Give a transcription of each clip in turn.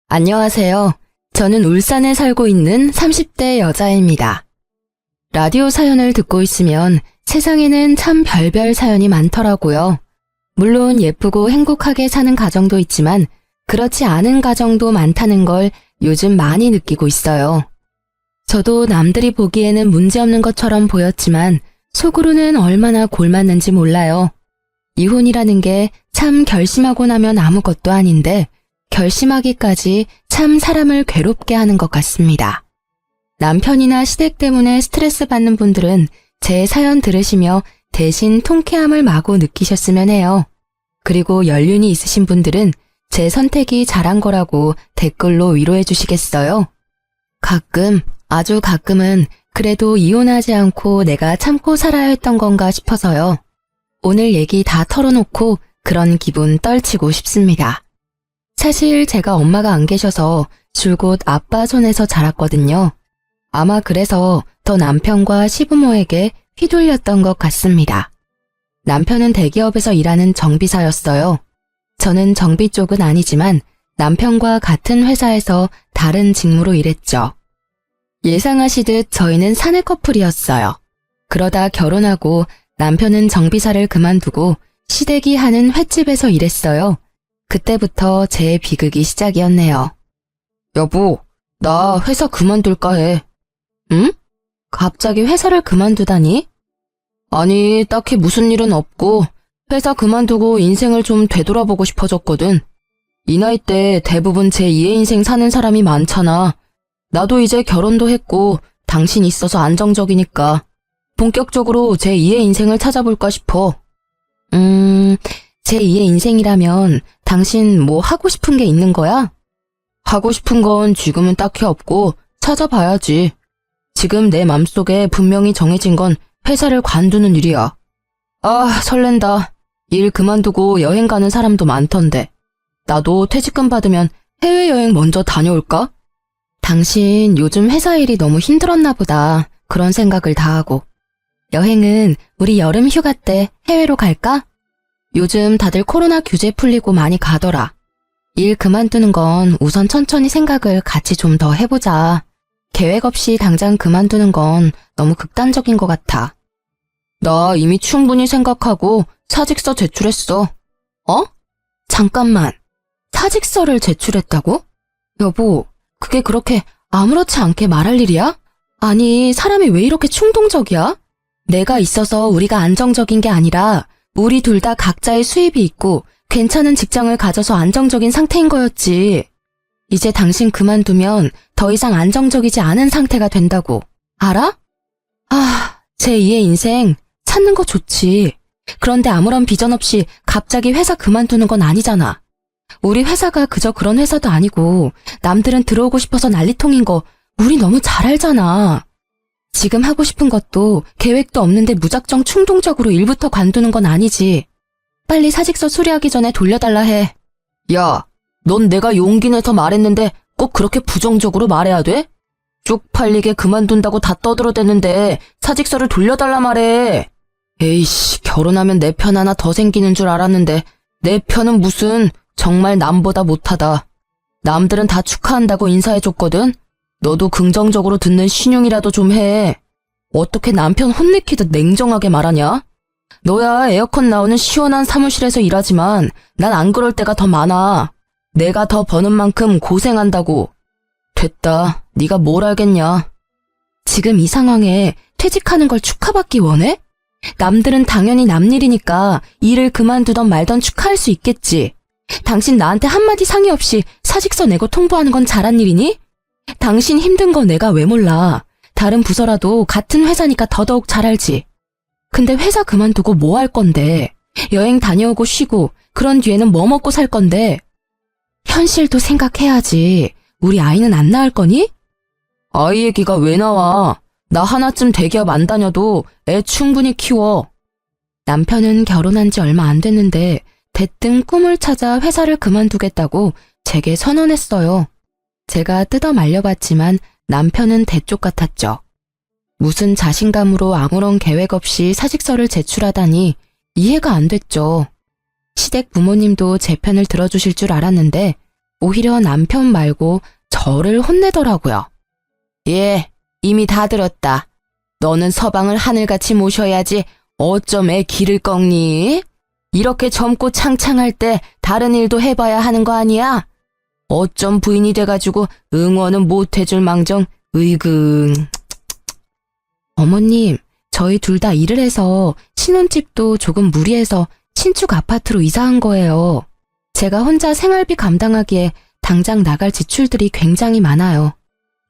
안녕하세요. 저는 울산에 살고 있는 30대 여자입니다. 라디오 사연을 듣고 있으면 세상에는 참 별별 사연이 많더라고요. 물론 예쁘고 행복하게 사는 가정도 있지만 그렇지 않은 가정도 많다는 걸 요즘 많이 느끼고 있어요. 저도 남들이 보기에는 문제없는 것처럼 보였지만 속으로는 얼마나 골맞는지 몰라요. 이혼이라는 게 참 결심하고 나면 아무것도 아닌데 결심하기까지 참 사람을 괴롭게 하는 것 같습니다. 남편이나 시댁 때문에 스트레스 받는 분들은 제 사연 들으시며 대신 통쾌함을 마구 느끼셨으면 해요. 그리고 연륜이 있으신 분들은 제 선택이 잘한 거라고 댓글로 위로해 주시겠어요? 가끔, 아주 가끔은 그래도 이혼하지 않고 내가 참고 살아야 했던 건가 싶어서요. 오늘 얘기 다 털어놓고 그런 기분 떨치고 싶습니다. 사실 제가 엄마가 안 계셔서 줄곧 아빠 손에서 자랐거든요. 아마 그래서 더 남편과 시부모에게 휘둘렸던 것 같습니다. 남편은 대기업에서 일하는 정비사였어요. 저는 정비 쪽은 아니지만 남편과 같은 회사에서 다른 직무로 일했죠. 예상하시듯 저희는 사내 커플이었어요. 그러다 결혼하고 남편은 정비사를 그만두고 시댁이 하는 횟집에서 일했어요. 그때부터 제 비극이 시작이었네요. 여보, 나 회사 그만둘까 해. 응? 갑자기 회사를 그만두다니? 아니, 딱히 무슨 일은 없고 회사 그만두고 인생을 좀 되돌아보고 싶어졌거든. 이 나이 때 대부분 제2의 인생 사는 사람이 많잖아. 나도 이제 결혼도 했고 당신 있어서 안정적이니까 본격적으로 제2의 인생을 찾아볼까 싶어. 제2의 인생이라면 당신 뭐 하고 싶은 게 있는 거야? 하고 싶은 건 지금은 딱히 없고 찾아봐야지. 지금 내 맘속에 분명히 정해진 건 회사를 관두는 일이야. 아, 설렌다. 일 그만두고 여행 가는 사람도 많던데. 나도 퇴직금 받으면 해외여행 먼저 다녀올까? 당신 요즘 회사 일이 너무 힘들었나 보다. 그런 생각을 다 하고. 여행은 우리 여름 휴가 때 해외로 갈까? 요즘 다들 코로나 규제 풀리고 많이 가더라. 일 그만두는 건 우선 천천히 생각을 같이 좀 더 해보자. 계획 없이 당장 그만두는 건 너무 극단적인 것 같아. 나 이미 충분히 생각하고 사직서 제출했어. 어? 잠깐만. 사직서를 제출했다고? 여보, 그게 그렇게 아무렇지 않게 말할 일이야? 아니, 사람이 왜 이렇게 충동적이야? 내가 있어서 우리가 안정적인 게 아니라 우리 둘 다 각자의 수입이 있고 괜찮은 직장을 가져서 안정적인 상태인 거였지. 이제 당신 그만두면 더 이상 안정적이지 않은 상태가 된다고. 알아? 아, 제2의 인생 찾는 거 좋지. 그런데 아무런 비전 없이 갑자기 회사 그만두는 건 아니잖아. 우리 회사가 그저 그런 회사도 아니고 남들은 들어오고 싶어서 난리통인 거 우리 너무 잘 알잖아. 지금 하고 싶은 것도 계획도 없는데 무작정 충동적으로 일부터 관두는 건 아니지. 빨리 사직서 수리하기 전에 돌려달라 해. 야, 넌 내가 용기 내서 말했는데 꼭 그렇게 부정적으로 말해야 돼? 쪽팔리게 그만둔다고 다 떠들어대는데 사직서를 돌려달라 말해. 에이씨, 결혼하면 내 편 하나 더 생기는 줄 알았는데 내 편은 무슨 정말 남보다 못하다. 남들은 다 축하한다고 인사해줬거든? 너도 긍정적으로 듣는 신용이라도 좀 해. 어떻게 남편 혼내키듯 냉정하게 말하냐? 너야 에어컨 나오는 시원한 사무실에서 일하지만 난 안 그럴 때가 더 많아. 내가 더 버는 만큼 고생한다고. 됐다. 네가 뭘 알겠냐. 지금 이 상황에 퇴직하는 걸 축하받기 원해? 남들은 당연히 남 일이니까 일을 그만두던 말던 축하할 수 있겠지. 당신 나한테 한마디 상의 없이 사직서 내고 통보하는 건 잘한 일이니? 당신 힘든 거 내가 왜 몰라. 다른 부서라도 같은 회사니까 더더욱 잘 알지. 근데 회사 그만두고 뭐 할 건데. 여행 다녀오고 쉬고 그런 뒤에는 뭐 먹고 살 건데. 현실도 생각해야지. 우리 아이는 안 낳을 거니? 아이 얘기가 왜 나와. 나 하나쯤 대기업 안 다녀도 애 충분히 키워. 남편은 결혼한 지 얼마 안 됐는데 대뜸 꿈을 찾아 회사를 그만두겠다고 제게 선언했어요. 제가 뜯어 말려봤지만 남편은 대쪽 같았죠. 무슨 자신감으로 아무런 계획 없이 사직서를 제출하다니 이해가 안 됐죠. 시댁 부모님도 제 편을 들어주실 줄 알았는데 오히려 남편 말고 저를 혼내더라고요. 예, 이미 다 들었다. 너는 서방을 하늘같이 모셔야지 어쩜 애 기를 꺾니? 이렇게 젊고 창창할 때 다른 일도 해봐야 하는 거 아니야? 어쩜 부인이 돼가지고 응원은 못 해줄 망정, 으이그. 어머님, 저희 둘 다 일을 해서 신혼집도 조금 무리해서 신축 아파트로 이사한 거예요. 제가 혼자 생활비 감당하기에 당장 나갈 지출들이 굉장히 많아요.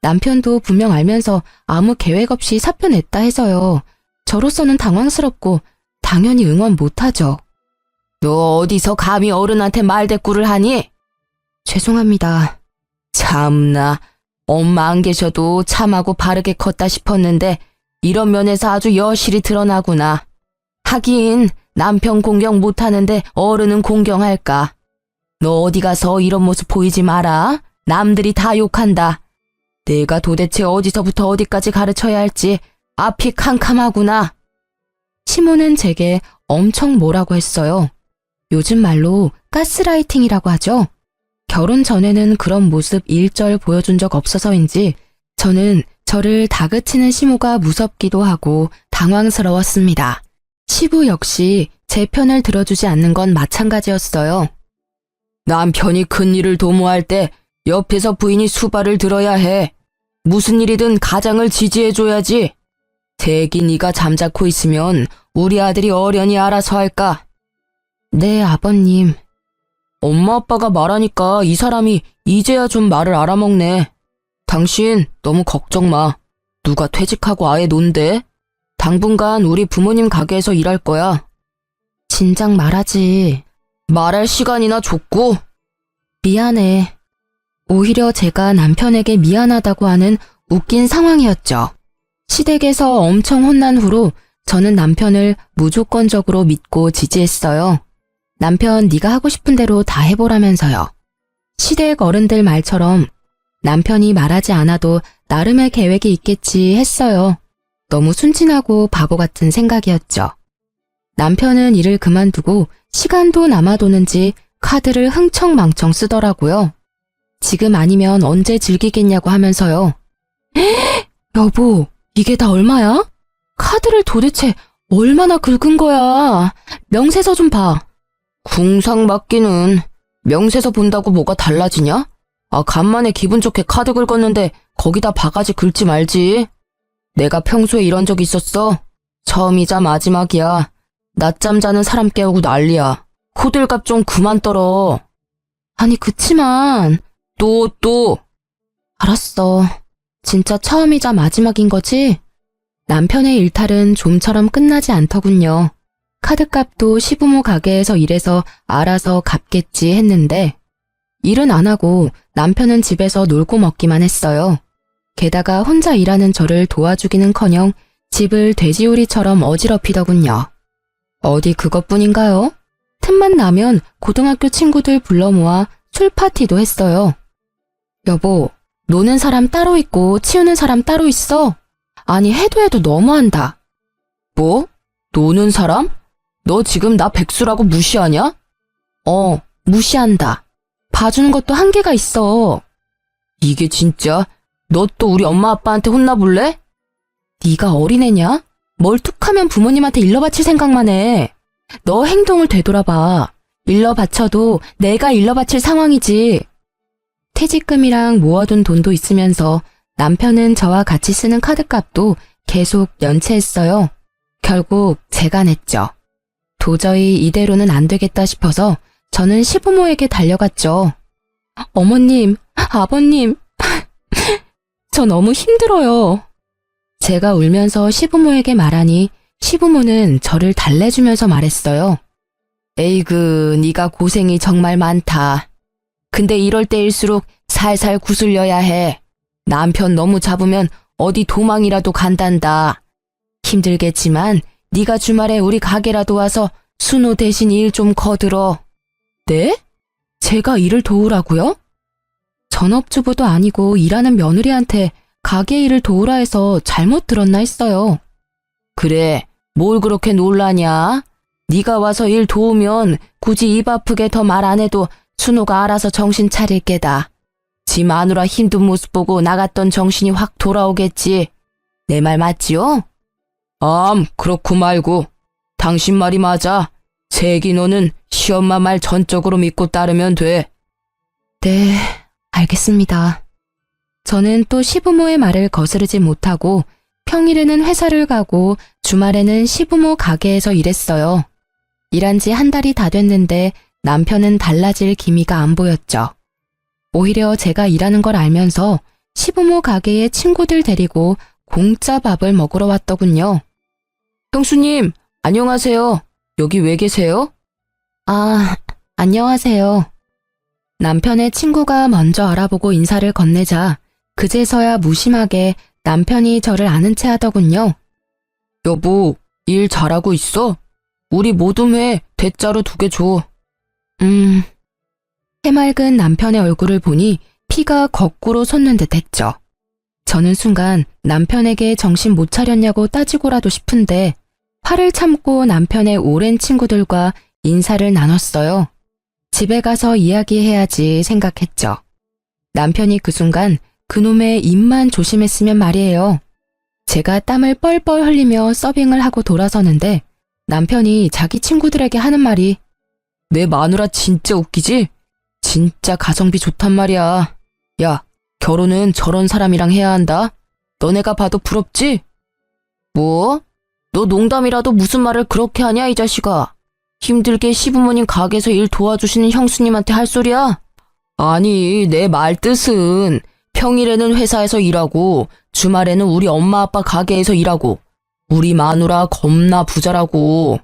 남편도 분명 알면서 아무 계획 없이 사표 냈다 해서요. 저로서는 당황스럽고 당연히 응원 못하죠. 너 어디서 감히 어른한테 말대꾸를 하니? 죄송합니다. 참나, 엄마 안 계셔도 참하고 바르게 컸다 싶었는데 이런 면에서 아주 여실히 드러나구나. 하긴 남편 공경 못하는데 어른은 공경할까. 너 어디 가서 이런 모습 보이지 마라. 남들이 다 욕한다. 내가 도대체 어디서부터 어디까지 가르쳐야 할지 앞이 캄캄하구나. 시모는 제게 엄청 뭐라고 했어요. 요즘 말로 가스라이팅이라고 하죠. 결혼 전에는 그런 모습 일절 보여준 적 없어서인지 저는 저를 다그치는 시모가 무섭기도 하고 당황스러웠습니다. 시부 역시 제 편을 들어주지 않는 건 마찬가지였어요. 남편이 큰일을 도모할 때 옆에서 부인이 수발을 들어야 해. 무슨 일이든 가장을 지지해줘야지. 대기 네가 잠자코 있으면 우리 아들이 어련히 알아서 할까? 네, 아버님. 엄마 아빠가 말하니까 이 사람이 이제야 좀 말을 알아먹네. 당신 너무 걱정 마. 누가 퇴직하고 아예 논대? 당분간 우리 부모님 가게에서 일할 거야. 진작 말하지. 말할 시간이나 줬고. 미안해. 오히려 제가 남편에게 미안하다고 하는 웃긴 상황이었죠. 시댁에서 엄청 혼난 후로 저는 남편을 무조건적으로 믿고 지지했어요. 남편 네가 하고 싶은 대로 다 해보라면서요. 시댁 어른들 말처럼 남편이 말하지 않아도 나름의 계획이 있겠지 했어요. 너무 순진하고 바보 같은 생각이었죠. 남편은 일을 그만두고 시간도 남아도는지 카드를 흥청망청 쓰더라고요. 지금 아니면 언제 즐기겠냐고 하면서요. 여보, 이게 다 얼마야? 카드를 도대체 얼마나 긁은 거야? 명세서 좀 봐. 궁상 맞기는 명세서 본다고 뭐가 달라지냐? 아, 간만에 기분 좋게 카드 긁었는데 거기다 바가지 긁지 말지. 내가 평소에 이런 적 있었어? 처음이자 마지막이야. 낮잠 자는 사람 깨우고 난리야. 호들갑 좀 그만 떨어. 아니, 그치만 또. 알았어. 진짜 처음이자 마지막인 거지? 남편의 일탈은 좀처럼 끝나지 않더군요. 카드값도 시부모 가게에서 일해서 알아서 갚겠지 했는데 일은 안 하고 남편은 집에서 놀고 먹기만 했어요. 게다가 혼자 일하는 저를 도와주기는커녕 집을 돼지우리처럼 어지럽히더군요. 어디 그것뿐인가요? 틈만 나면 고등학교 친구들 불러 모아 술 파티도 했어요. 여보, 노는 사람 따로 있고 치우는 사람 따로 있어? 아니, 해도 너무한다. 뭐? 노는 사람? 너 지금 나 백수라고 무시하냐? 무시한다. 봐주는 것도 한계가 있어. 이게 진짜? 너 또 우리 엄마 아빠한테 혼나볼래? 네가 어린애냐? 뭘 툭하면 부모님한테 일러 바칠 생각만 해. 너 행동을 되돌아봐. 일러 바쳐도 내가 일러 바칠 상황이지. 퇴직금이랑 모아둔 돈도 있으면서 남편은 저와 같이 쓰는 카드값도 계속 연체했어요. 결국 제가 냈죠. 도저히 이대로는 안 되겠다 싶어서 저는 시부모에게 달려갔죠. 어머님, 아버님, 저 너무 힘들어요. 제가 울면서 시부모에게 말하니 시부모는 저를 달래주면서 말했어요. 에이그, 네가 고생이 정말 많다. 근데 이럴 때일수록 살살 구슬려야 해. 남편 너무 잡으면 어디 도망이라도 간단다. 힘들겠지만 네가 주말에 우리 가게라도 와서 순호 대신 일 좀 거들어. 네? 제가 일을 도우라고요? 전업주부도 아니고 일하는 며느리한테 가게 일을 도우라 해서 잘못 들었나 했어요. 그래, 뭘 그렇게 놀라냐? 네가 와서 일 도우면 굳이 입 아프게 더 말 안 해도 순호가 알아서 정신 차릴 게다. 지 마누라 힘든 모습 보고 나갔던 정신이 확 돌아오겠지. 내 말 맞지요? 그렇고 말고. 당신 말이 맞아. 세기 너는 시엄마 말 전적으로 믿고 따르면 돼. 네, 알겠습니다. 저는 또 시부모의 말을 거스르지 못하고 평일에는 회사를 가고 주말에는 시부모 가게에서 일했어요. 일한 지 한 달이 다 됐는데 남편은 달라질 기미가 안 보였죠. 오히려 제가 일하는 걸 알면서 시부모 가게에 친구들 데리고 공짜 밥을 먹으러 왔더군요. 형수님, 안녕하세요. 여기 왜 계세요? 안녕하세요. 남편의 친구가 먼저 알아보고 인사를 건네자 그제서야 무심하게 남편이 저를 아는 체 하더군요. 여보, 일 잘하고 있어? 우리 모둠회 대짜로 2개 줘. 해맑은 남편의 얼굴을 보니 피가 거꾸로 솟는 듯 했죠. 저는 순간 남편에게 정신 못 차렸냐고 따지고라도 싶은데 화를 참고 남편의 오랜 친구들과 인사를 나눴어요. 집에 가서 이야기해야지 생각했죠. 남편이 그 순간 그놈의 입만 조심했으면 말이에요. 제가 땀을 뻘뻘 흘리며 서빙을 하고 돌아서는데 남편이 자기 친구들에게 하는 말이 내 마누라 진짜 웃기지? 진짜 가성비 좋단 말이야. 야, 결혼은 저런 사람이랑 해야 한다. 너네가 봐도 부럽지? 뭐? 너 농담이라도 무슨 말을 그렇게 하냐 이 자식아. 힘들게 시부모님 가게에서 일 도와주시는 형수님한테 할 소리야? 아니, 내 말 뜻은 평일에는 회사에서 일하고 주말에는 우리 엄마 아빠 가게에서 일하고 우리 마누라 겁나 부자라고.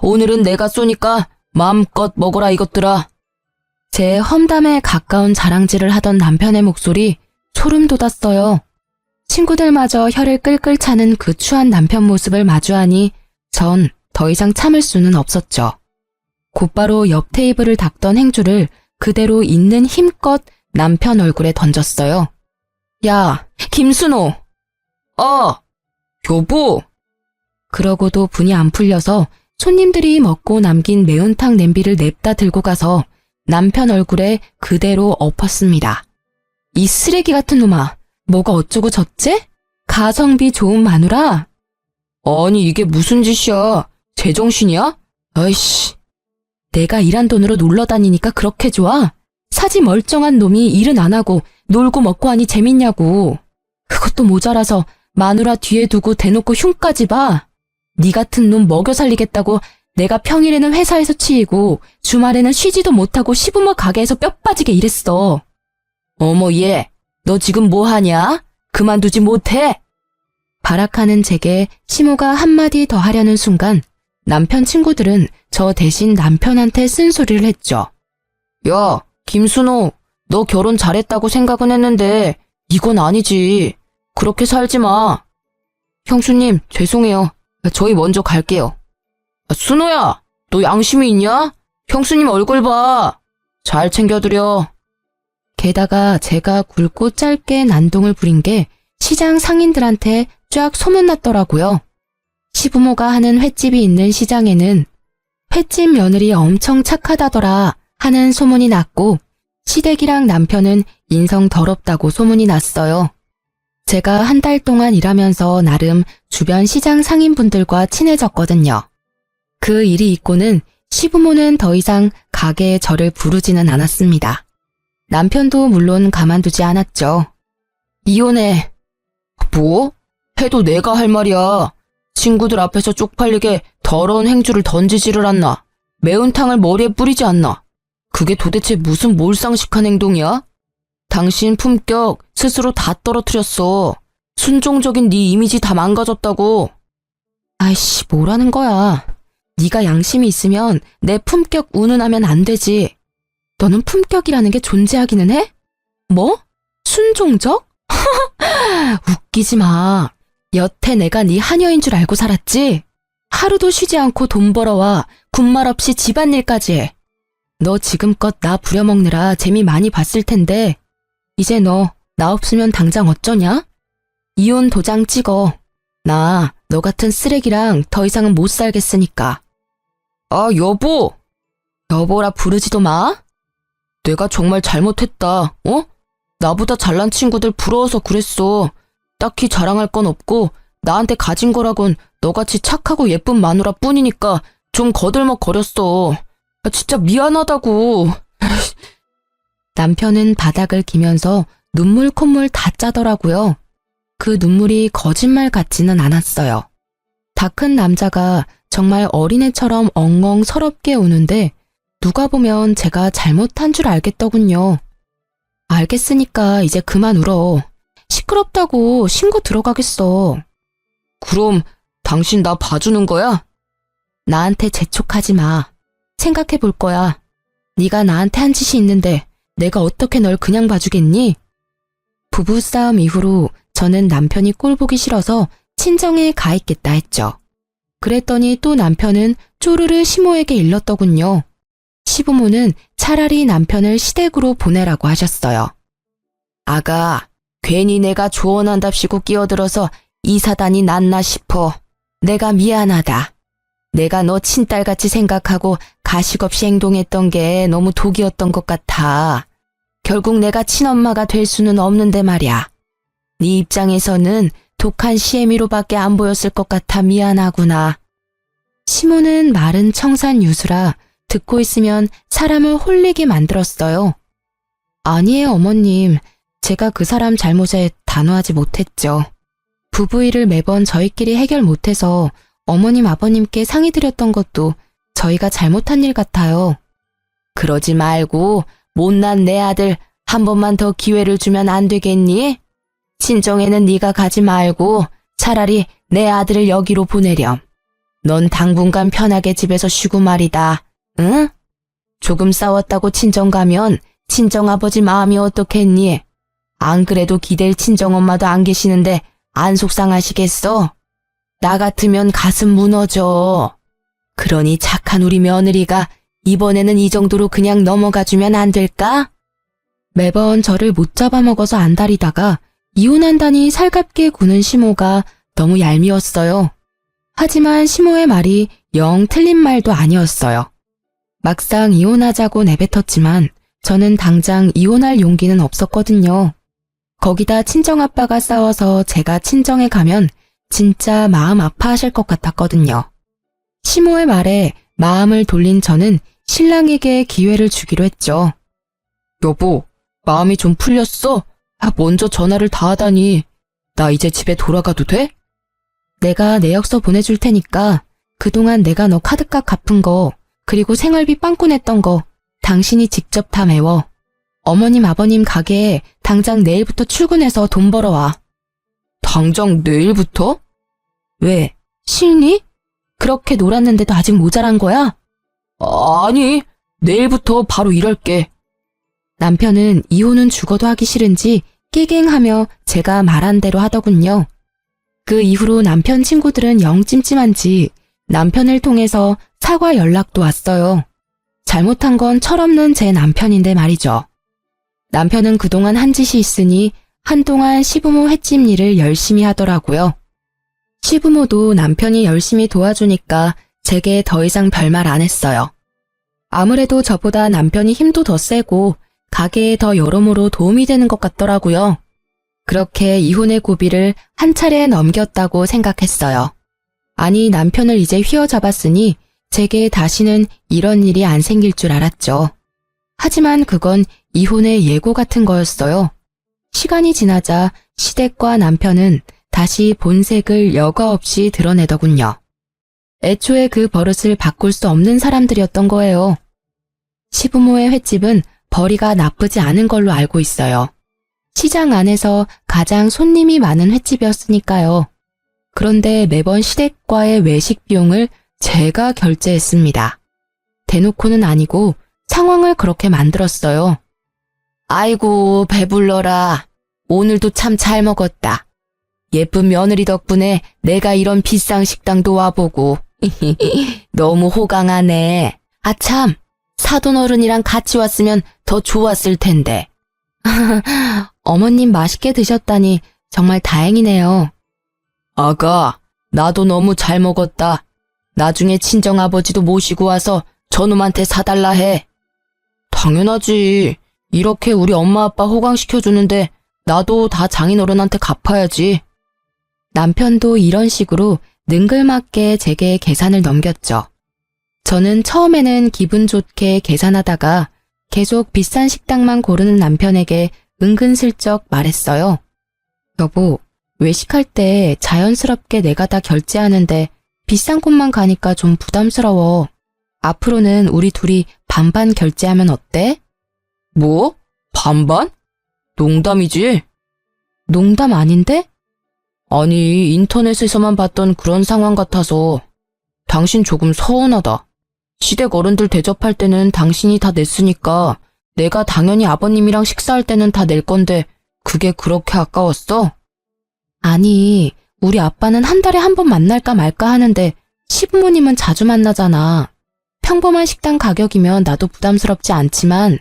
오늘은 내가 쏘니까 마음껏 먹어라 이것들아. 제 험담에 가까운 자랑질을 하던 남편의 목소리 소름 돋았어요. 친구들마저 혀를 끌끌 차는 그 추한 남편 모습을 마주하니 전 더 이상 참을 수는 없었죠. 곧바로 옆 테이블을 닦던 행주를 그대로 있는 힘껏 남편 얼굴에 던졌어요. 야, 김순호! 여보! 그러고도 분이 안 풀려서 손님들이 먹고 남긴 매운탕 냄비를 냅다 들고 가서 남편 얼굴에 그대로 엎었습니다. 이 쓰레기 같은 놈아, 뭐가 어쩌고 저째? 가성비 좋은 마누라? 아니 이게 무슨 짓이야? 제정신이야? 아이씨. 내가 일한 돈으로 놀러 다니니까 그렇게 좋아? 사지 멀쩡한 놈이 일은 안 하고 놀고 먹고 하니 재밌냐고. 그것도 모자라서 마누라 뒤에 두고 대놓고 흉까지 봐. 네 같은 놈 먹여 살리겠다고 내가 평일에는 회사에서 치이고 주말에는 쉬지도 못하고 시부모 가게에서 뼈 빠지게 일했어. 어머 얘, 너 지금 뭐 하냐? 그만두지 못해? 발악하는 제게 시모가 한마디 더 하려는 순간 남편 친구들은 저 대신 남편한테 쓴소리를 했죠. 야, 김순호, 너 결혼 잘했다고 생각은 했는데 이건 아니지. 그렇게 살지 마. 형수님, 죄송해요. 저희 먼저 갈게요. 순호야, 너 양심이 있냐? 형수님 얼굴 봐. 잘 챙겨드려. 게다가 제가 굵고 짧게 난동을 부린 게 시장 상인들한테 쫙 소문났더라고요. 시부모가 하는 횟집이 있는 시장에는 횟집 며느리 엄청 착하다더라 하는 소문이 났고 시댁이랑 남편은 인성 더럽다고 소문이 났어요. 제가 한 달 동안 일하면서 나름 주변 시장 상인분들과 친해졌거든요. 그 일이 있고는 시부모는 더 이상 가게에 저를 부르지는 않았습니다. 남편도 물론 가만두지 않았죠. 이혼해. 뭐? 해도 내가 할 말이야. 친구들 앞에서 쪽팔리게 더러운 행주를 던지지를 않나. 매운탕을 머리에 뿌리지 않나. 그게 도대체 무슨 몰상식한 행동이야? 당신 품격 스스로 다 떨어뜨렸어. 순종적인 네 이미지 다 망가졌다고. 아이씨, 뭐라는 거야. 네가 양심이 있으면 내 품격 운운하면 안 되지. 너는 품격이라는 게 존재하기는 해? 뭐? 순종적? 웃기지 마. 여태 내가 네 하녀인 줄 알고 살았지? 하루도 쉬지 않고 돈 벌어와 군말 없이 집안일까지 해. 너 지금껏 나 부려먹느라 재미 많이 봤을 텐데 이제 너 나 없으면 당장 어쩌냐? 이혼 도장 찍어. 나 너 같은 쓰레기랑 더 이상은 못 살겠으니까. 아 여보. 여보라 부르지도 마. 내가 정말 잘못했다, 나보다 잘난 친구들 부러워서 그랬어. 딱히 자랑할 건 없고 나한테 가진 거라곤 너같이 착하고 예쁜 마누라 뿐이니까 좀 거들먹거렸어. 진짜 미안하다고. 남편은 바닥을 기면서 눈물 콧물 다 짜더라고요. 그 눈물이 거짓말 같지는 않았어요. 다 큰 남자가 정말 어린애처럼 엉엉 서럽게 우는데 누가 보면 제가 잘못한 줄 알겠더군요. 알겠으니까 이제 그만 울어. 시끄럽다고 신고 들어가겠어. 그럼 당신 나 봐주는 거야? 나한테 재촉하지 마. 생각해 볼 거야. 네가 나한테 한 짓이 있는데 내가 어떻게 널 그냥 봐주겠니? 부부싸움 이후로 저는 남편이 꼴보기 싫어서 친정에 가 있겠다 했죠. 그랬더니 또 남편은 쪼르르 시모에게 일렀더군요. 시부모는 차라리 남편을 시댁으로 보내라고 하셨어요. 아가, 괜히 내가 조언한답시고 끼어들어서 이 사단이 났나 싶어. 내가 미안하다. 내가 너 친딸같이 생각하고 가식 없이 행동했던 게 너무 독이었던 것 같아. 결국 내가 친엄마가 될 수는 없는데 말이야. 네 입장에서는 독한 시애미로밖에 안 보였을 것 같아 미안하구나. 시모는 말은 청산유수라 듣고 있으면 사람을 홀리게 만들었어요. 아니에요, 어머님. 제가 그 사람 잘못에 단호하지 못했죠. 부부 일을 매번 저희끼리 해결 못해서 어머님, 아버님께 상의드렸던 것도 저희가 잘못한 일 같아요. 그러지 말고 못난 내 아들 한 번만 더 기회를 주면 안 되겠니? 친정에는 네가 가지 말고 차라리 내 아들을 여기로 보내렴. 넌 당분간 편하게 집에서 쉬고 말이다. 응? 조금 싸웠다고 친정 가면 친정아버지 마음이 어떻겠니? 안 그래도 기댈 친정엄마도 안 계시는데 안 속상하시겠어? 나 같으면 가슴 무너져. 그러니 착한 우리 며느리가 이번에는 이 정도로 그냥 넘어가주면 안 될까? 매번 저를 못 잡아먹어서 안달이다가 이혼한다니 살갑게 구는 시모가 너무 얄미웠어요. 하지만 시모의 말이 영 틀린 말도 아니었어요. 막상 이혼하자고 내뱉었지만 저는 당장 이혼할 용기는 없었거든요. 거기다 친정아빠가 싸워서 제가 친정에 가면 진짜 마음 아파하실 것 같았거든요. 시모의 말에 마음을 돌린 저는 신랑에게 기회를 주기로 했죠. 여보, 마음이 좀 풀렸어? 먼저 전화를 다 하다니. 나 이제 집에 돌아가도 돼? 내가 내역서 보내줄 테니까 그동안 내가 너 카드값 갚은 거 그리고 생활비 빵꾸 냈던 거 당신이 직접 다 메워. 어머님 아버님 가게에 당장 내일부터 출근해서 돈 벌어와. 당장 내일부터? 왜? 싫니? 그렇게 놀았는데도 아직 모자란 거야? 아니, 내일부터 바로 일할게. 남편은 이혼은 죽어도 하기 싫은지 끼갱하며 제가 말한 대로 하더군요. 그 이후로 남편 친구들은 영 찜찜한지 남편을 통해서 사과 연락도 왔어요. 잘못한 건 철없는 제 남편인데 말이죠. 남편은 그동안 한 짓이 있으니 한동안 시부모 횟집 일을 열심히 하더라고요. 시부모도 남편이 열심히 도와주니까 제게 더 이상 별말 안 했어요. 아무래도 저보다 남편이 힘도 더 세고 가게에 더 여러모로 도움이 되는 것 같더라고요. 그렇게 이혼의 고비를 한 차례 넘겼다고 생각했어요. 아니, 남편을 이제 휘어잡았으니 제게 다시는 이런 일이 안 생길 줄 알았죠. 하지만 그건 이혼의 예고 같은 거였어요. 시간이 지나자 시댁과 남편은 다시 본색을 여과 없이 드러내더군요. 애초에 그 버릇을 바꿀 수 없는 사람들이었던 거예요. 시부모의 횟집은 벌이가 나쁘지 않은 걸로 알고 있어요. 시장 안에서 가장 손님이 많은 횟집이었으니까요. 그런데 매번 시댁과의 외식 비용을 제가 결제했습니다. 대놓고는 아니고 상황을 그렇게 만들었어요. 아이고, 배불러라. 오늘도 참 잘 먹었다. 예쁜 며느리 덕분에 내가 이런 비싼 식당도 와보고. 너무 호강하네. 아참, 사돈어른이랑 같이 왔으면 더 좋았을 텐데. 어머님 맛있게 드셨다니 정말 다행이네요. 아가, 나도 너무 잘 먹었다. 나중에 친정아버지도 모시고 와서 저놈한테 사달라 해. 당연하지. 이렇게 우리 엄마 아빠 호강시켜주는데 나도 다 장인어른한테 갚아야지. 남편도 이런 식으로 능글맞게 제게 계산을 넘겼죠. 저는 처음에는 기분 좋게 계산하다가 계속 비싼 식당만 고르는 남편에게 은근슬쩍 말했어요. 여보, 외식할 때 자연스럽게 내가 다 결제하는데 비싼 곳만 가니까 좀 부담스러워. 앞으로는 우리 둘이 반반 결제하면 어때? 뭐? 반반? 농담이지? 농담 아닌데? 아니, 인터넷에서만 봤던 그런 상황 같아서 당신 조금 서운하다. 시댁 어른들 대접할 때는 당신이 다 냈으니까 내가 당연히 아버님이랑 식사할 때는 다 낼 건데 그게 그렇게 아까웠어? 아니, 우리 아빠는 한 달에 한 번 만날까 말까 하는데 시부모님은 자주 만나잖아. 평범한 식당 가격이면 나도 부담스럽지 않지만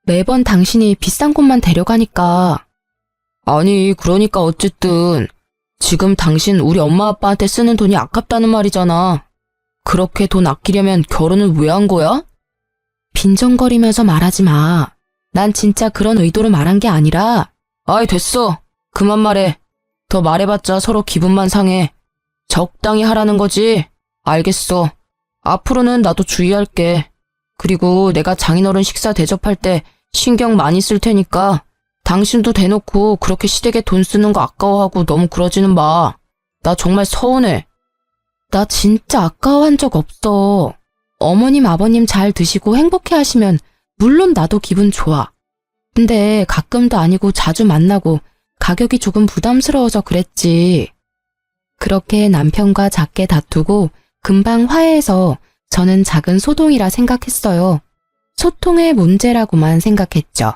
매번 당신이 비싼 곳만 데려가니까. 아니, 그러니까 어쨌든 지금 당신 우리 엄마 아빠한테 쓰는 돈이 아깝다는 말이잖아. 그렇게 돈 아끼려면 결혼은 왜 한 거야? 빈정거리면서 말하지 마. 난 진짜 그런 의도로 말한 게 아니라. 아이, 됐어. 그만 말해. 더 말해봤자 서로 기분만 상해. 적당히 하라는 거지. 알겠어. 앞으로는 나도 주의할게. 그리고 내가 장인어른 식사 대접할 때 신경 많이 쓸 테니까 당신도 대놓고 그렇게 시댁에 돈 쓰는 거 아까워하고 너무 그러지는 마. 나 정말 서운해. 나 진짜 아까워한 적 없어. 어머님, 아버님 잘 드시고 행복해 하시면 물론 나도 기분 좋아. 근데 가끔도 아니고 자주 만나고 가격이 조금 부담스러워서 그랬지. 그렇게 남편과 작게 다투고 금방 화해해서 저는 작은 소동이라 생각했어요. 소통의 문제라고만 생각했죠.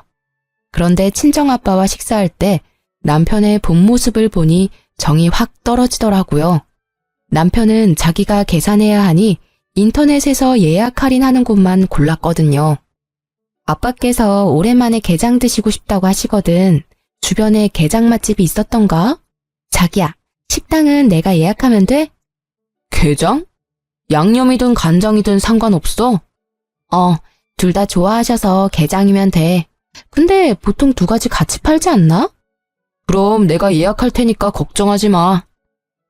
그런데 친정아빠와 식사할 때 남편의 본 모습을 보니 정이 확 떨어지더라고요. 남편은 자기가 계산해야 하니 인터넷에서 예약 할인하는 곳만 골랐거든요. 아빠께서 오랜만에 게장 드시고 싶다고 하시거든. 주변에 게장 맛집이 있었던가? 자기야, 식당은 내가 예약하면 돼? 게장? 양념이든 간장이든 상관없어? 둘 다 좋아하셔서 게장이면 돼. 근데 보통 두 가지 같이 팔지 않나? 그럼 내가 예약할 테니까 걱정하지 마.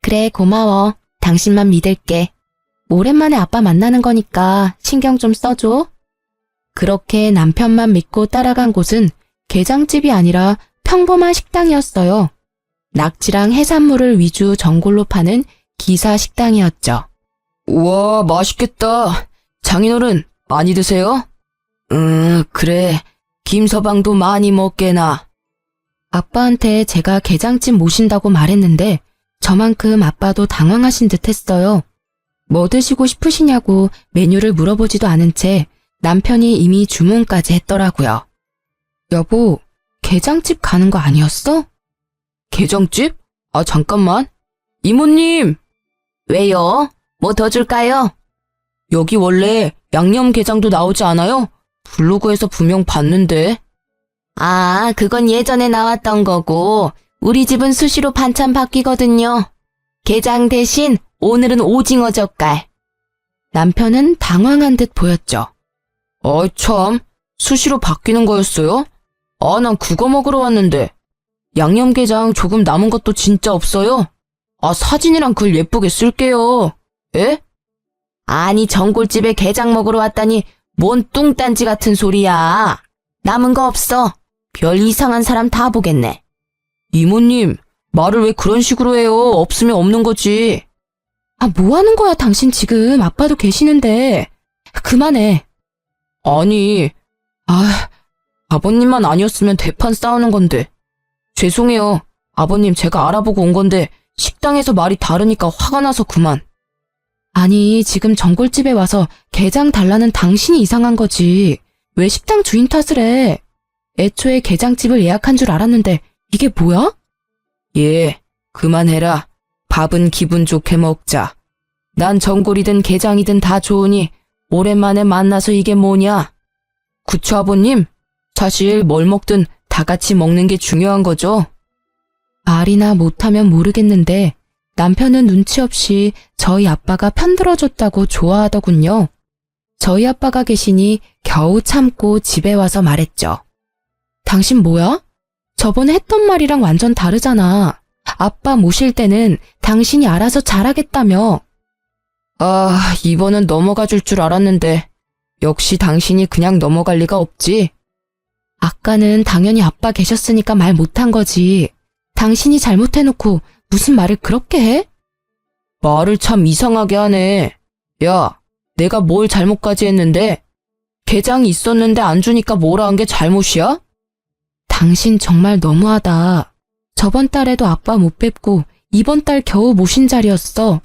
그래, 고마워. 당신만 믿을게. 오랜만에 아빠 만나는 거니까 신경 좀 써줘. 그렇게 남편만 믿고 따라간 곳은 게장집이 아니라 평범한 식당이었어요. 낙지랑 해산물을 위주 전골로 파는 기사 식당이었죠. 우와, 맛있겠다. 장인어른, 많이 드세요? 그래. 김서방도 많이 먹게나. 아빠한테 제가 게장집 모신다고 말했는데 저만큼 아빠도 당황하신 듯 했어요. 뭐 드시고 싶으시냐고 메뉴를 물어보지도 않은 채 남편이 이미 주문까지 했더라고요. 여보, 게장집 가는 거 아니었어? 게장집? 아, 잠깐만. 이모님! 왜요? 뭐 더 줄까요? 여기 원래 양념게장도 나오지 않아요? 블로그에서 분명 봤는데. 아, 그건 예전에 나왔던 거고 우리 집은 수시로 반찬 바뀌거든요. 게장 대신 오늘은 오징어 젓갈. 남편은 당황한 듯 보였죠. 어이 참, 수시로 바뀌는 거였어요? 아, 난 그거 먹으러 왔는데. 양념게장 조금 남은 것도 진짜 없어요? 아, 사진이랑 글 예쁘게 쓸게요. 에? 아니, 전골집에 게장 먹으러 왔다니 뭔 뚱딴지 같은 소리야. 남은 거 없어. 별 이상한 사람 다 보겠네. 이모님, 말을 왜 그런 식으로 해요? 없으면 없는 거지. 아, 뭐 하는 거야, 당신 지금. 아빠도 계시는데. 그만해. 아니, 아버님만 아니었으면 대판 싸우는 건데. 죄송해요. 아버님, 제가 알아보고 온 건데 식당에서 말이 다르니까 화가 나서 그만. 아니, 지금 전골집에 와서 게장 달라는 당신이 이상한 거지. 왜 식당 주인 탓을 해? 애초에 게장집을 예약한 줄 알았는데 이게 뭐야? 예, 그만해라. 밥은 기분 좋게 먹자. 난 전골이든 게장이든 다 좋으니 오랜만에 만나서 이게 뭐냐? 그쵸, 아버님? 사실 뭘 먹든 다 같이 먹는 게 중요한 거죠? 말이나 못하면 모르겠는데 남편은 눈치 없이 저희 아빠가 편들어줬다고 좋아하더군요. 저희 아빠가 계시니 겨우 참고 집에 와서 말했죠. 당신 뭐야? 저번에 했던 말이랑 완전 다르잖아. 아빠 모실 때는 당신이 알아서 잘하겠다며. 아, 이번은 넘어가 줄 줄 알았는데 역시 당신이 그냥 넘어갈 리가 없지. 아까는 당연히 아빠 계셨으니까 말 못한 거지. 당신이 잘못해놓고 무슨 말을 그렇게 해? 말을 참 이상하게 하네. 야, 내가 뭘 잘못까지 했는데? 게장이 있었는데 안 주니까 뭐라 한 게 잘못이야? 당신 정말 너무하다. 저번 달에도 아빠 못 뵙고 이번 달 겨우 모신 자리였어.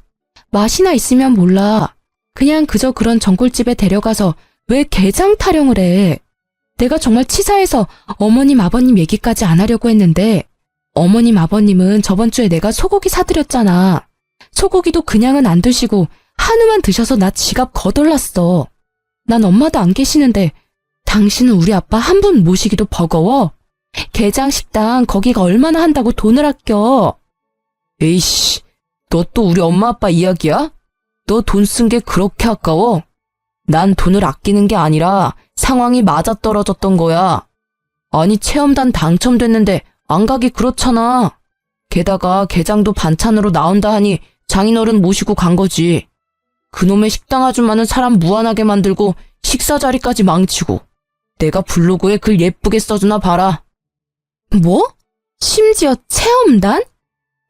맛이나 있으면 몰라. 그냥 그저 그런 전골집에 데려가서 왜 게장 타령을 해? 내가 정말 치사해서 어머님 아버님 얘기까지 안 하려고 했는데 어머님 아버님은 저번 주에 내가 소고기 사드렸잖아. 소고기도 그냥은 안 드시고 한우만 드셔서 나 지갑 거덜났어. 난 엄마도 안 계시는데 당신은 우리 아빠 한 분 모시기도 버거워? 게장 식당 거기가 얼마나 한다고 돈을 아껴? 에이씨, 너 또 우리 엄마 아빠 이야기야? 너 돈 쓴 게 그렇게 아까워? 난 돈을 아끼는 게 아니라 상황이 맞아떨어졌던 거야. 아니, 체험단 당첨됐는데 안 가기 그렇잖아. 게다가 게장도 반찬으로 나온다 하니 장인어른 모시고 간 거지. 그놈의 식당 아줌마는 사람 무안하게 만들고 식사 자리까지 망치고 내가 블로그에 글 예쁘게 써주나 봐라. 뭐? 심지어 체험단?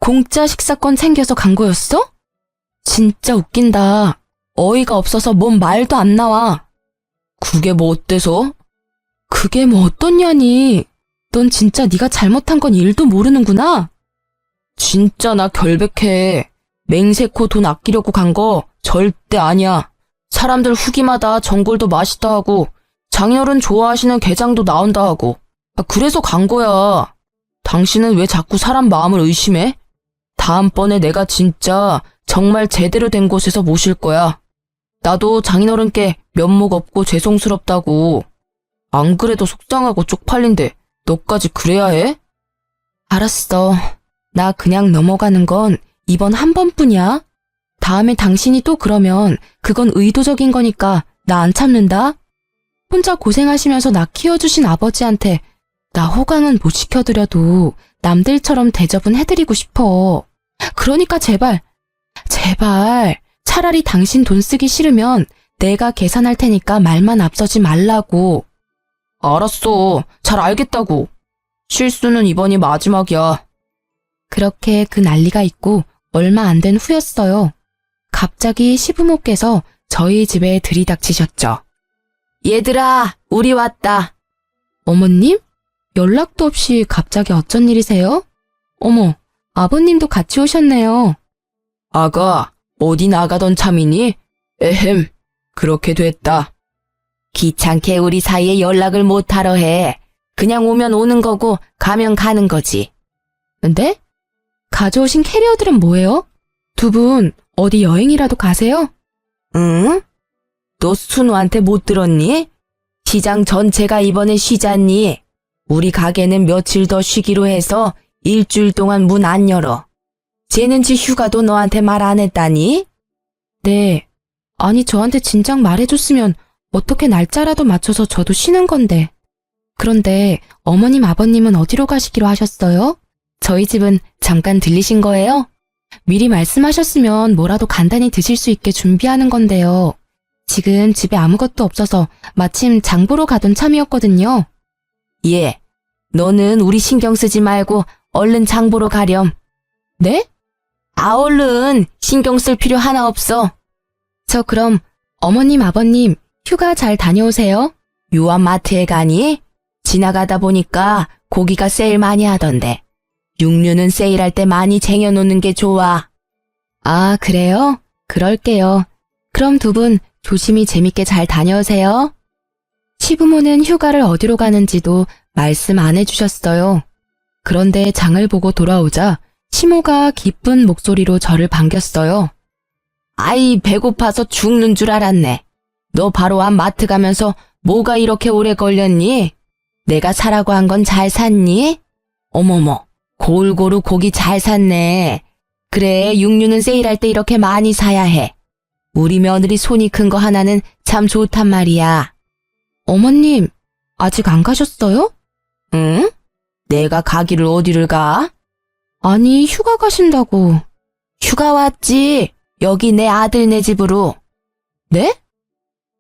공짜 식사권 챙겨서 간 거였어? 진짜 웃긴다. 어이가 없어서 뭔 말도 안 나와. 그게 뭐 어때서? 그게 뭐 어떻냐니. 넌 진짜 네가 잘못한 건 일도 모르는구나. 진짜 나 결백해. 맹세코 돈 아끼려고 간 거 절대 아니야. 사람들 후기마다 전골도 맛있다 하고 장인어른 좋아하시는 게장도 나온다 하고 그래서 간 거야. 당신은 왜 자꾸 사람 마음을 의심해? 다음번에 내가 진짜 정말 제대로 된 곳에서 모실 거야. 나도 장인어른께 면목 없고 죄송스럽다고. 안 그래도 속상하고 쪽팔린데 너까지 그래야 해? 알았어. 나 그냥 넘어가는 건 이번 한 번뿐이야. 다음에 당신이 또 그러면 그건 의도적인 거니까 나 안 참는다. 혼자 고생하시면서 나 키워주신 아버지한테 나 호강은 못 시켜드려도 남들처럼 대접은 해드리고 싶어. 그러니까 제발 차라리 당신 돈 쓰기 싫으면 내가 계산할 테니까 말만 앞서지 말라고. 알았어. 잘 알겠다고. 실수는 이번이 마지막이야. 그렇게 그 난리가 있고 얼마 안 된 후였어요. 갑자기 시부모께서 저희 집에 들이닥치셨죠. 얘들아, 우리 왔다. 어머님? 연락도 없이 갑자기 어쩐 일이세요? 어머, 아버님도 같이 오셨네요. 아가, 어디 나가던 참이니? 에헴, 그렇게 됐다. 귀찮게 우리 사이에 연락을 못하러 해. 그냥 오면 오는 거고 가면 가는 거지. 네? 가져오신 캐리어들은 뭐예요? 두 분 어디 여행이라도 가세요? 응? 너 순우한테 못 들었니? 시장 전체가 이번에 쉬잖니? 우리 가게는 며칠 더 쉬기로 해서 일주일 동안 문 안 열어. 쟤는 지 휴가도 너한테 말 안 했다니? 네. 아니, 저한테 진작 말해줬으면 어떻게 날짜라도 맞춰서 저도 쉬는 건데. 그런데 어머님 아버님은 어디로 가시기로 하셨어요? 저희 집은 잠깐 들리신 거예요? 미리 말씀하셨으면 뭐라도 간단히 드실 수 있게 준비하는 건데요. 지금 집에 아무것도 없어서 마침 장 보러 가던 참이었거든요. 예, 너는 우리 신경 쓰지 말고 얼른 장 보러 가렴. 네? 얼른 신경 쓸 필요 하나 없어. 저 그럼 어머님 아버님 휴가 잘 다녀오세요. 요한 마트에 가니? 지나가다 보니까 고기가 세일 많이 하던데. 육류는 세일할 때 많이 쟁여놓는 게 좋아. 아, 그래요? 그럴게요. 그럼 두 분 조심히 재밌게 잘 다녀오세요. 시부모는 휴가를 어디로 가는지도 말씀 안 해주셨어요. 그런데 장을 보고 돌아오자 시모가 기쁜 목소리로 저를 반겼어요. 아이, 배고파서 죽는 줄 알았네. 너 바로 앞 마트 가면서 뭐가 이렇게 오래 걸렸니? 내가 사라고 한 건 잘 샀니? 어머머, 골고루 고기 잘 샀네. 그래, 육류는 세일할 때 이렇게 많이 사야 해. 우리 며느리 손이 큰 거 하나는 참 좋단 말이야. 어머님, 아직 안 가셨어요? 응? 내가 가기를 어디를 가? 아니, 휴가 가신다고. 휴가 왔지. 여기 내 아들네 집으로. 네?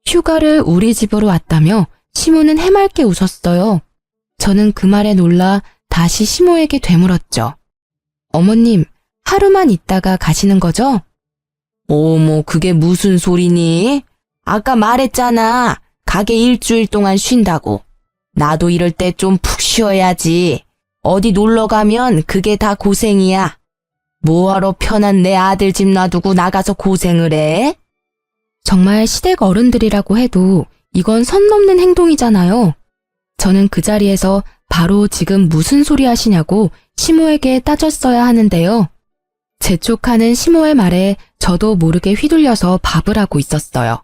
휴가를 우리 집으로 왔다며 시모는 해맑게 웃었어요. 저는 그 말에 놀라 다시 시모에게 되물었죠. 어머님, 하루만 있다가 가시는 거죠? 어머, 그게 무슨 소리니? 아까 말했잖아. 가게 일주일 동안 쉰다고. 나도 이럴 때 좀 푹 쉬어야지. 어디 놀러 가면 그게 다 고생이야. 뭐하러 편한 내 아들 집 놔두고 나가서 고생을 해? 정말 시댁 어른들이라고 해도 이건 선 넘는 행동이잖아요. 저는 그 자리에서 바로 지금 무슨 소리 하시냐고 시모에게 따졌어야 하는데요. 재촉하는 시모의 말에 저도 모르게 휘둘려서 밥을 하고 있었어요.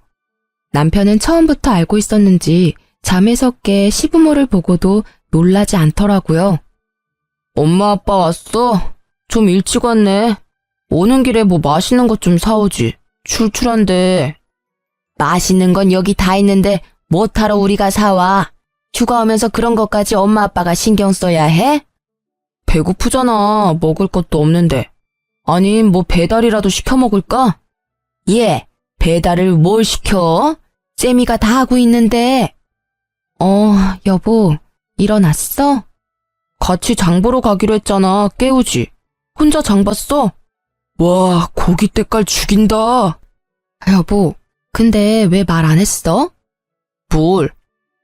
남편은 처음부터 알고 있었는지 잠에서 깨 시부모를 보고도 놀라지 않더라고요. 엄마 아빠 왔어? 좀 일찍 왔네. 오는 길에 뭐 맛있는 것 좀 사오지. 출출한데. 맛있는 건 여기 다 있는데 뭐하러 우리가 사와? 휴가 오면서 그런 것까지 엄마 아빠가 신경 써야 해? 배고프잖아. 먹을 것도 없는데. 아니 뭐 배달이라도 시켜 먹을까? 예, 배달을 뭘 시켜? 쌤이가 다 하고 있는데. 여보, 일어났어? 같이 장 보러 가기로 했잖아. 깨우지. 혼자 장 봤어? 와, 고기 때깔 죽인다. 여보, 근데 왜 말 안 했어? 뭘?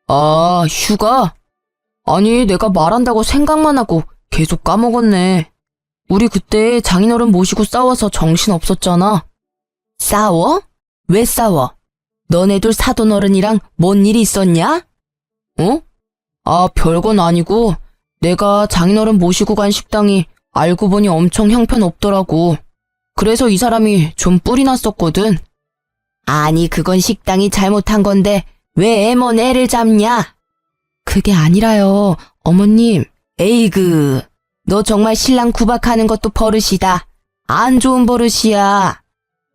아, 휴가? 아니, 내가 말한다고 생각만 하고 계속 까먹었네. 우리 그때 장인어른 모시고 싸워서 정신 없었잖아. 싸워? 왜 싸워? 너네들 사돈어른이랑 뭔 일이 있었냐? 어? 아, 별건 아니고 내가 장인어른 모시고 간 식당이 알고 보니 엄청 형편없더라고. 그래서 이 사람이 좀 뿔이 났었거든. 아니, 그건 식당이 잘못한 건데 왜 애먼 애를 잡냐? 그게 아니라요, 어머님. 에이그, 너 정말 신랑 구박하는 것도 버릇이다. 안 좋은 버릇이야.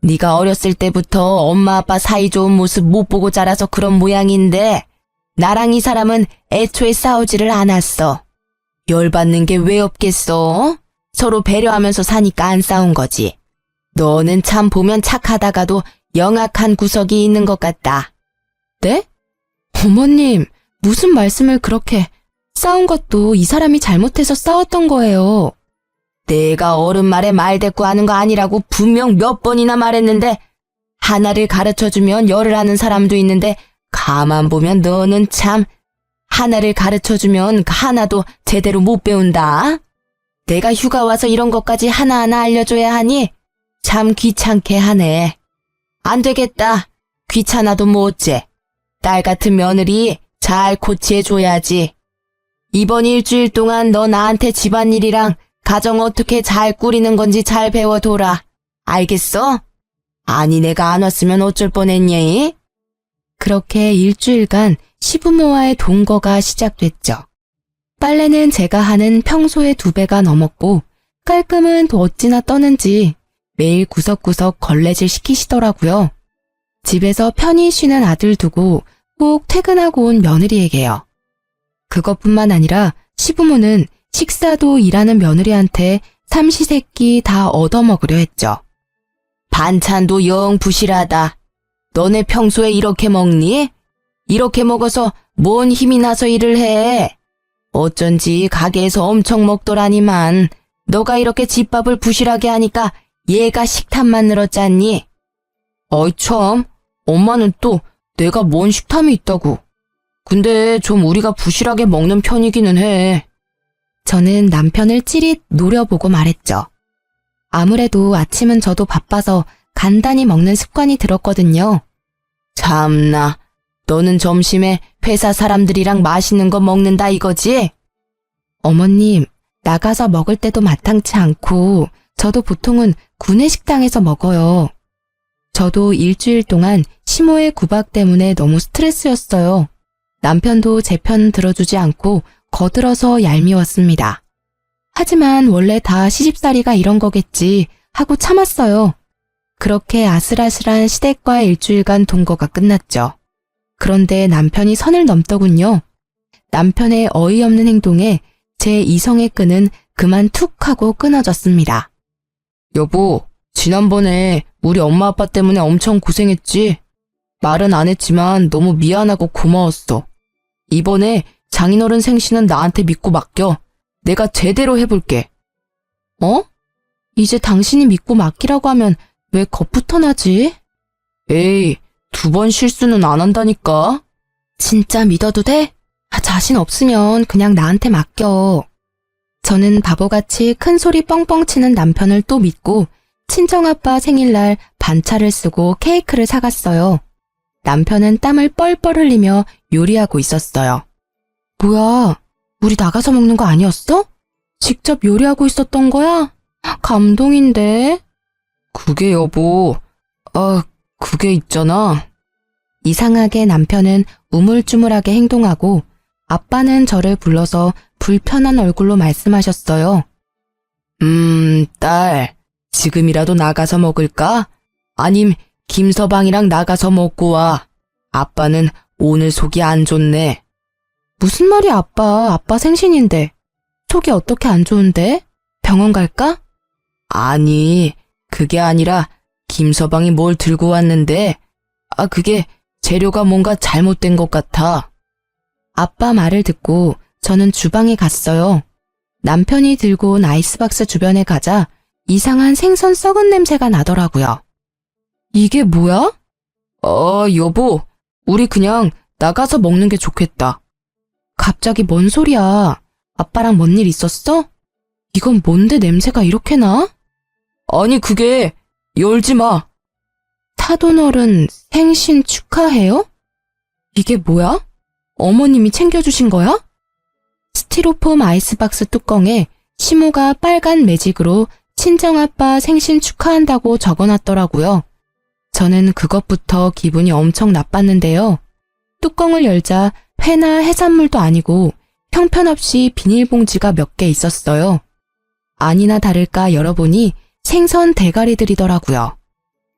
네가 어렸을 때부터 엄마 아빠 사이 좋은 모습 못 보고 자라서 그런 모양인데 나랑 이 사람은 애초에 싸우지를 않았어. 열받는 게 왜 없겠어? 서로 배려하면서 사니까 안 싸운 거지. 너는 참 보면 착하다가도 영악한 구석이 있는 것 같다. 네? 어머님, 무슨 말씀을 그렇게... 싸운 것도 이 사람이 잘못해서 싸웠던 거예요. 내가 어른 말에 말대꾸하는 거 아니라고 분명 몇 번이나 말했는데 하나를 가르쳐주면 열을 하는 사람도 있는데 가만 보면 너는 참 하나를 가르쳐주면 하나도 제대로 못 배운다. 내가 휴가 와서 이런 것까지 하나하나 알려줘야 하니 참 귀찮게 하네. 안 되겠다. 귀찮아도 뭐 어째. 딸 같은 며느리 잘 코치해줘야지. 이번 일주일 동안 너 나한테 집안일이랑 가정 어떻게 잘 꾸리는 건지 잘 배워둬라. 알겠어? 아니 내가 안 왔으면 어쩔 뻔했니? 그렇게 일주일간 시부모와의 동거가 시작됐죠. 빨래는 제가 하는 평소의 2배가 넘었고 깔끔은 또 어찌나 떠는지 매일 구석구석 걸레질 시키시더라고요. 집에서 편히 쉬는 아들 두고 꼭 퇴근하고 온 며느리에게요. 그것뿐만 아니라 시부모는 식사도 일하는 며느리한테 삼시세끼 다 얻어먹으려 했죠. 반찬도 영 부실하다. 너네 평소에 이렇게 먹니? 이렇게 먹어서 뭔 힘이 나서 일을 해? 어쩐지 가게에서 엄청 먹더라니만 너가 이렇게 집밥을 부실하게 하니까 얘가 식탐만 늘었잖니? 어이 참, 엄마는 또 내가 뭔 식탐이 있다고. 근데 좀 우리가 부실하게 먹는 편이기는 해. 저는 남편을 찌릿 노려보고 말했죠. 아무래도 아침은 저도 바빠서 간단히 먹는 습관이 들었거든요. 참나, 너는 점심에 회사 사람들이랑 맛있는 거 먹는다 이거지? 어머님, 나가서 먹을 때도 마땅치 않고 저도 보통은 구내식당에서 먹어요. 저도 일주일 동안 시모의 구박 때문에 너무 스트레스였어요. 남편도 제 편 들어주지 않고 거들어서 얄미웠습니다. 하지만 원래 다 시집살이가 이런 거겠지 하고 참았어요. 그렇게 아슬아슬한 시댁과 일주일간 동거가 끝났죠. 그런데 남편이 선을 넘더군요. 남편의 어이없는 행동에 제 이성의 끈은 그만 툭 하고 끊어졌습니다. 여보, 지난번에 우리 엄마 아빠 때문에 엄청 고생했지? 말은 안 했지만 너무 미안하고 고마웠어. 이번에 장인어른 생신은 나한테 믿고 맡겨. 내가 제대로 해볼게. 어? 이제 당신이 믿고 맡기라고 하면 왜 겁부터 나지? 에이, 2번 실수는 안 한다니까. 진짜 믿어도 돼? 자신 없으면 그냥 나한테 맡겨. 저는 바보같이 큰 소리 뻥뻥 치는 남편을 또 믿고 친정아빠 생일날 반차를 쓰고 케이크를 사갔어요. 남편은 땀을 뻘뻘 흘리며 요리하고 있었어요. 뭐야, 우리 나가서 먹는 거 아니었어? 직접 요리하고 있었던 거야? 감동인데. 그게 여보, 그게 있잖아. 이상하게 남편은 우물쭈물하게 행동하고 아빠는 저를 불러서 불편한 얼굴로 말씀하셨어요. 딸, 지금이라도 나가서 먹을까? 아님 김서방이랑 나가서 먹고 와. 아빠는 오늘 속이 안 좋네. 무슨 말이야, 아빠. 아빠 생신인데. 속이 어떻게 안 좋은데? 병원 갈까? 아니, 그게 아니라 김서방이 뭘 들고 왔는데, 그게 재료가 뭔가 잘못된 것 같아. 아빠 말을 듣고 저는 주방에 갔어요. 남편이 들고 온 아이스박스 주변에 가자 이상한 생선 썩은 냄새가 나더라고요. 이게 뭐야? 여보, 우리 그냥 나가서 먹는 게 좋겠다. 갑자기 뭔 소리야? 아빠랑 뭔 일 있었어? 이건 뭔데 냄새가 이렇게 나? 아니, 그게 열지 마. 타돈어른 생신 축하해요? 이게 뭐야? 어머님이 챙겨주신 거야? 스티로폼 아이스박스 뚜껑에 시모가 빨간 매직으로 친정아빠 생신 축하한다고 적어놨더라고요. 저는 그것부터 기분이 엄청 나빴는데요. 뚜껑을 열자 회나 해산물도 아니고 형편없이 비닐봉지가 몇 개 있었어요. 아니나 다를까 열어보니 생선 대가리들이더라고요.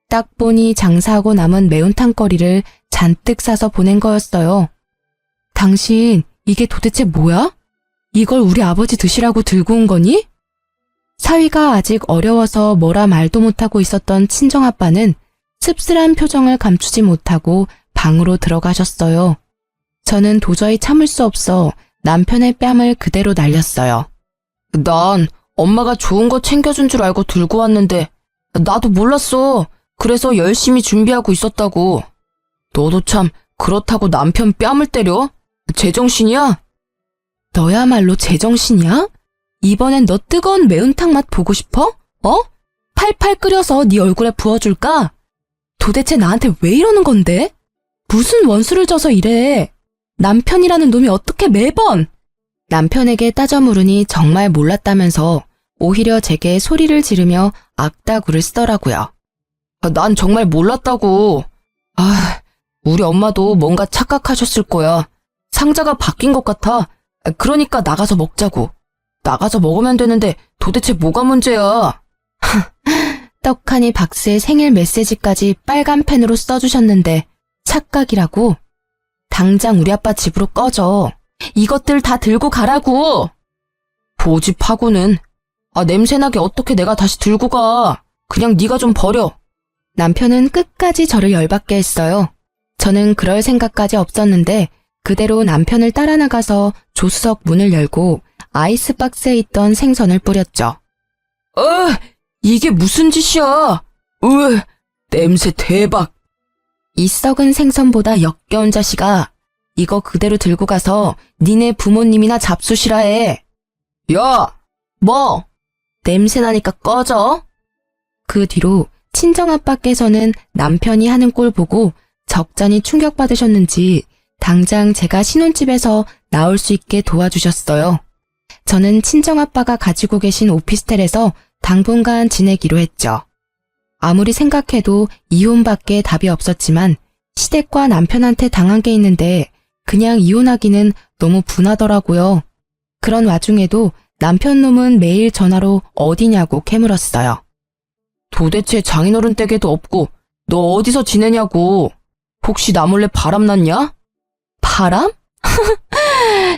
딱 보니 장사하고 남은 매운탕거리를 잔뜩 싸서 보낸 거였어요. 당신, 이게 도대체 뭐야? 이걸 우리 아버지 드시라고 들고 온 거니? 사위가 아직 어려워서 뭐라 말도 못하고 있었던 친정아빠는 씁쓸한 표정을 감추지 못하고 방으로 들어가셨어요. 저는 도저히 참을 수 없어 남편의 뺨을 그대로 날렸어요. 난 엄마가 좋은 거 챙겨준 줄 알고 들고 왔는데 나도 몰랐어. 그래서 열심히 준비하고 있었다고. 너도 참 그렇다고 남편 뺨을 때려? 제정신이야? 너야말로 제정신이야? 이번엔 너 뜨거운 매운탕 맛 보고 싶어? 팔팔 끓여서 네 얼굴에 부어줄까? 도대체 나한테 왜 이러는 건데? 무슨 원수를 져서 이래? 남편이라는 놈이 어떻게 매번? 남편에게 따져 물으니 정말 몰랐다면서 오히려 제게 소리를 지르며 악다구를 쓰더라고요. 난 정말 몰랐다고. 우리 엄마도 뭔가 착각하셨을 거야. 상자가 바뀐 것 같아. 그러니까 나가서 먹자고. 나가서 먹으면 되는데 도대체 뭐가 문제야? 떡하니 박스에 생일 메시지까지 빨간 펜으로 써주셨는데 착각이라고? 당장 우리 아빠 집으로 꺼져. 이것들 다 들고 가라고. 보집하고는. 냄새나게 어떻게 내가 다시 들고 가. 그냥 네가 좀 버려. 남편은 끝까지 저를 열받게 했어요. 저는 그럴 생각까지 없었는데 그대로 남편을 따라 나가서 조수석 문을 열고 아이스박스에 있던 생선을 뿌렸죠. 이게 무슨 짓이야? 냄새 대박. 이 썩은 생선보다 역겨운 자식아. 이거 그대로 들고 가서 니네 부모님이나 잡수시라 해. 야! 뭐? 냄새나니까 꺼져. 그 뒤로 친정아빠께서는 남편이 하는 꼴 보고 적잖이 충격받으셨는지 당장 제가 신혼집에서 나올 수 있게 도와주셨어요. 저는 친정아빠가 가지고 계신 오피스텔에서 당분간 지내기로 했죠. 아무리 생각해도 이혼밖에 답이 없었지만 시댁과 남편한테 당한 게 있는데 그냥 이혼하기는 너무 분하더라고요. 그런 와중에도 남편 놈은 매일 전화로 어디냐고 캐물었어요. 도대체 장인어른 댁에도 없고 너 어디서 지내냐고. 혹시 나 몰래 바람났냐? 바람?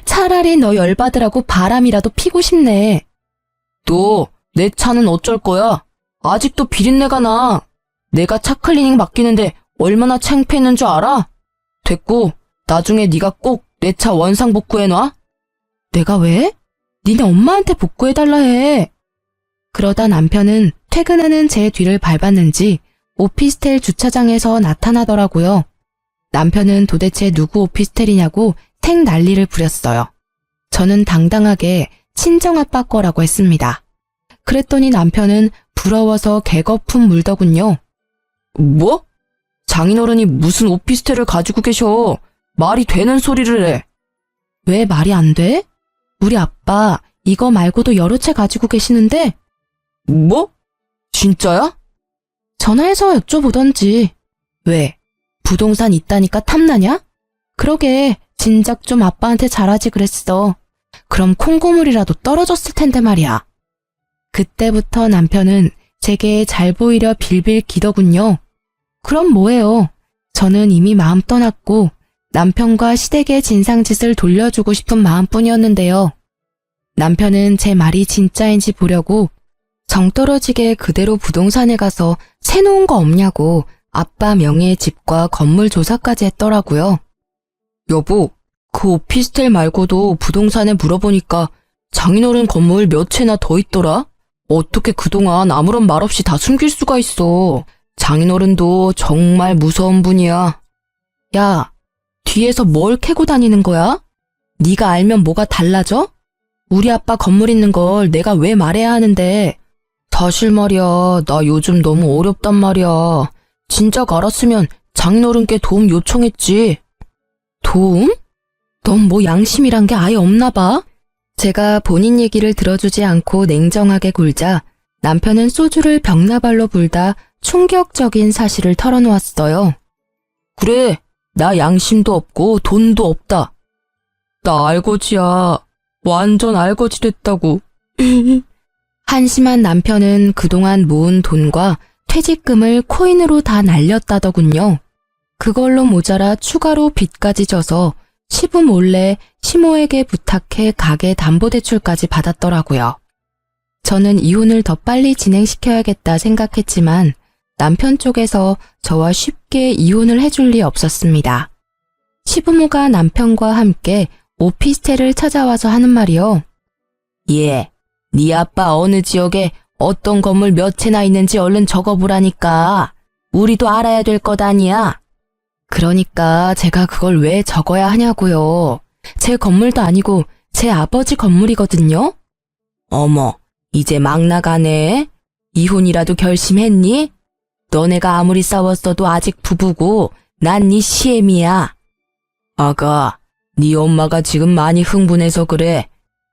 차라리 너 열받으라고 바람이라도 피고 싶네. 너 내 차는 어쩔 거야? 아직도 비린내가 나. 내가 차 클리닝 맡기는데 얼마나 창피했는 줄 알아? 됐고 나중에 네가 꼭 내 차 원상 복구해놔. 내가 왜? 니네 엄마한테 복구해달라 해. 그러다 남편은 퇴근하는 제 뒤를 밟았는지 오피스텔 주차장에서 나타나더라고요. 남편은 도대체 누구 오피스텔이냐고 생 난리를 부렸어요. 저는 당당하게 친정아빠 거라고 했습니다. 그랬더니 남편은 부러워서 개거품 물더군요. 뭐? 장인어른이 무슨 오피스텔을 가지고 계셔. 말이 되는 소리를 해. 왜 말이 안 돼? 우리 아빠 이거 말고도 여러 채 가지고 계시는데. 뭐? 진짜야? 전화해서 여쭤보던지. 왜? 부동산 있다니까 탐나냐? 그러게 진작 좀 아빠한테 잘하지 그랬어. 그럼 콩고물이라도 떨어졌을 텐데 말이야. 그때부터 남편은 제게 잘 보이려 빌빌 기더군요. 그럼 뭐예요? 저는 이미 마음 떠났고 남편과 시댁의 진상짓을 돌려주고 싶은 마음뿐이었는데요. 남편은 제 말이 진짜인지 보려고 정떨어지게 그대로 부동산에 가서 새놓은 거 없냐고 아빠 명의의 집과 건물 조사까지 했더라고요. 여보, 그 오피스텔 말고도 부동산에 물어보니까 장인어른 건물 몇 채나 더 있더라? 어떻게 그동안 아무런 말 없이 다 숨길 수가 있어. 장인어른도 정말 무서운 분이야. 야, 뒤에서 뭘 캐고 다니는 거야? 네가 알면 뭐가 달라져? 우리 아빠 건물 있는 걸 내가 왜 말해야 하는데. 사실 말이야, 나 요즘 너무 어렵단 말이야. 진작 알았으면 장인어른께 도움 요청했지. 도움? 넌 뭐 양심이란 게 아예 없나 봐? 제가 본인 얘기를 들어주지 않고 냉정하게 굴자 남편은 소주를 벽나발로 불다 충격적인 사실을 털어놓았어요. 그래, 나 양심도 없고 돈도 없다. 나 알거지야. 완전 알거지 됐다고. 한심한 남편은 그동안 모은 돈과 퇴직금을 코인으로 다 날렸다더군요. 그걸로 모자라 추가로 빚까지 져서 시부 몰래 시모에게 부탁해 가게 담보대출까지 받았더라고요. 저는 이혼을 더 빨리 진행시켜야겠다 생각했지만 남편 쪽에서 저와 쉽게 이혼을 해줄 리 없었습니다. 시부모가 남편과 함께 오피스텔을 찾아와서 하는 말이요. 예, 네 아빠 어느 지역에 어떤 건물 몇 채나 있는지 얼른 적어보라니까. 우리도 알아야 될 것 아니야. 그러니까 제가 그걸 왜 적어야 하냐고요. 제 건물도 아니고 제 아버지 건물이거든요. 어머, 이제 막 나가네. 이혼이라도 결심했니? 너네가 아무리 싸웠어도 아직 부부고 난 네 시애미야. 아가, 네 엄마가 지금 많이 흥분해서 그래.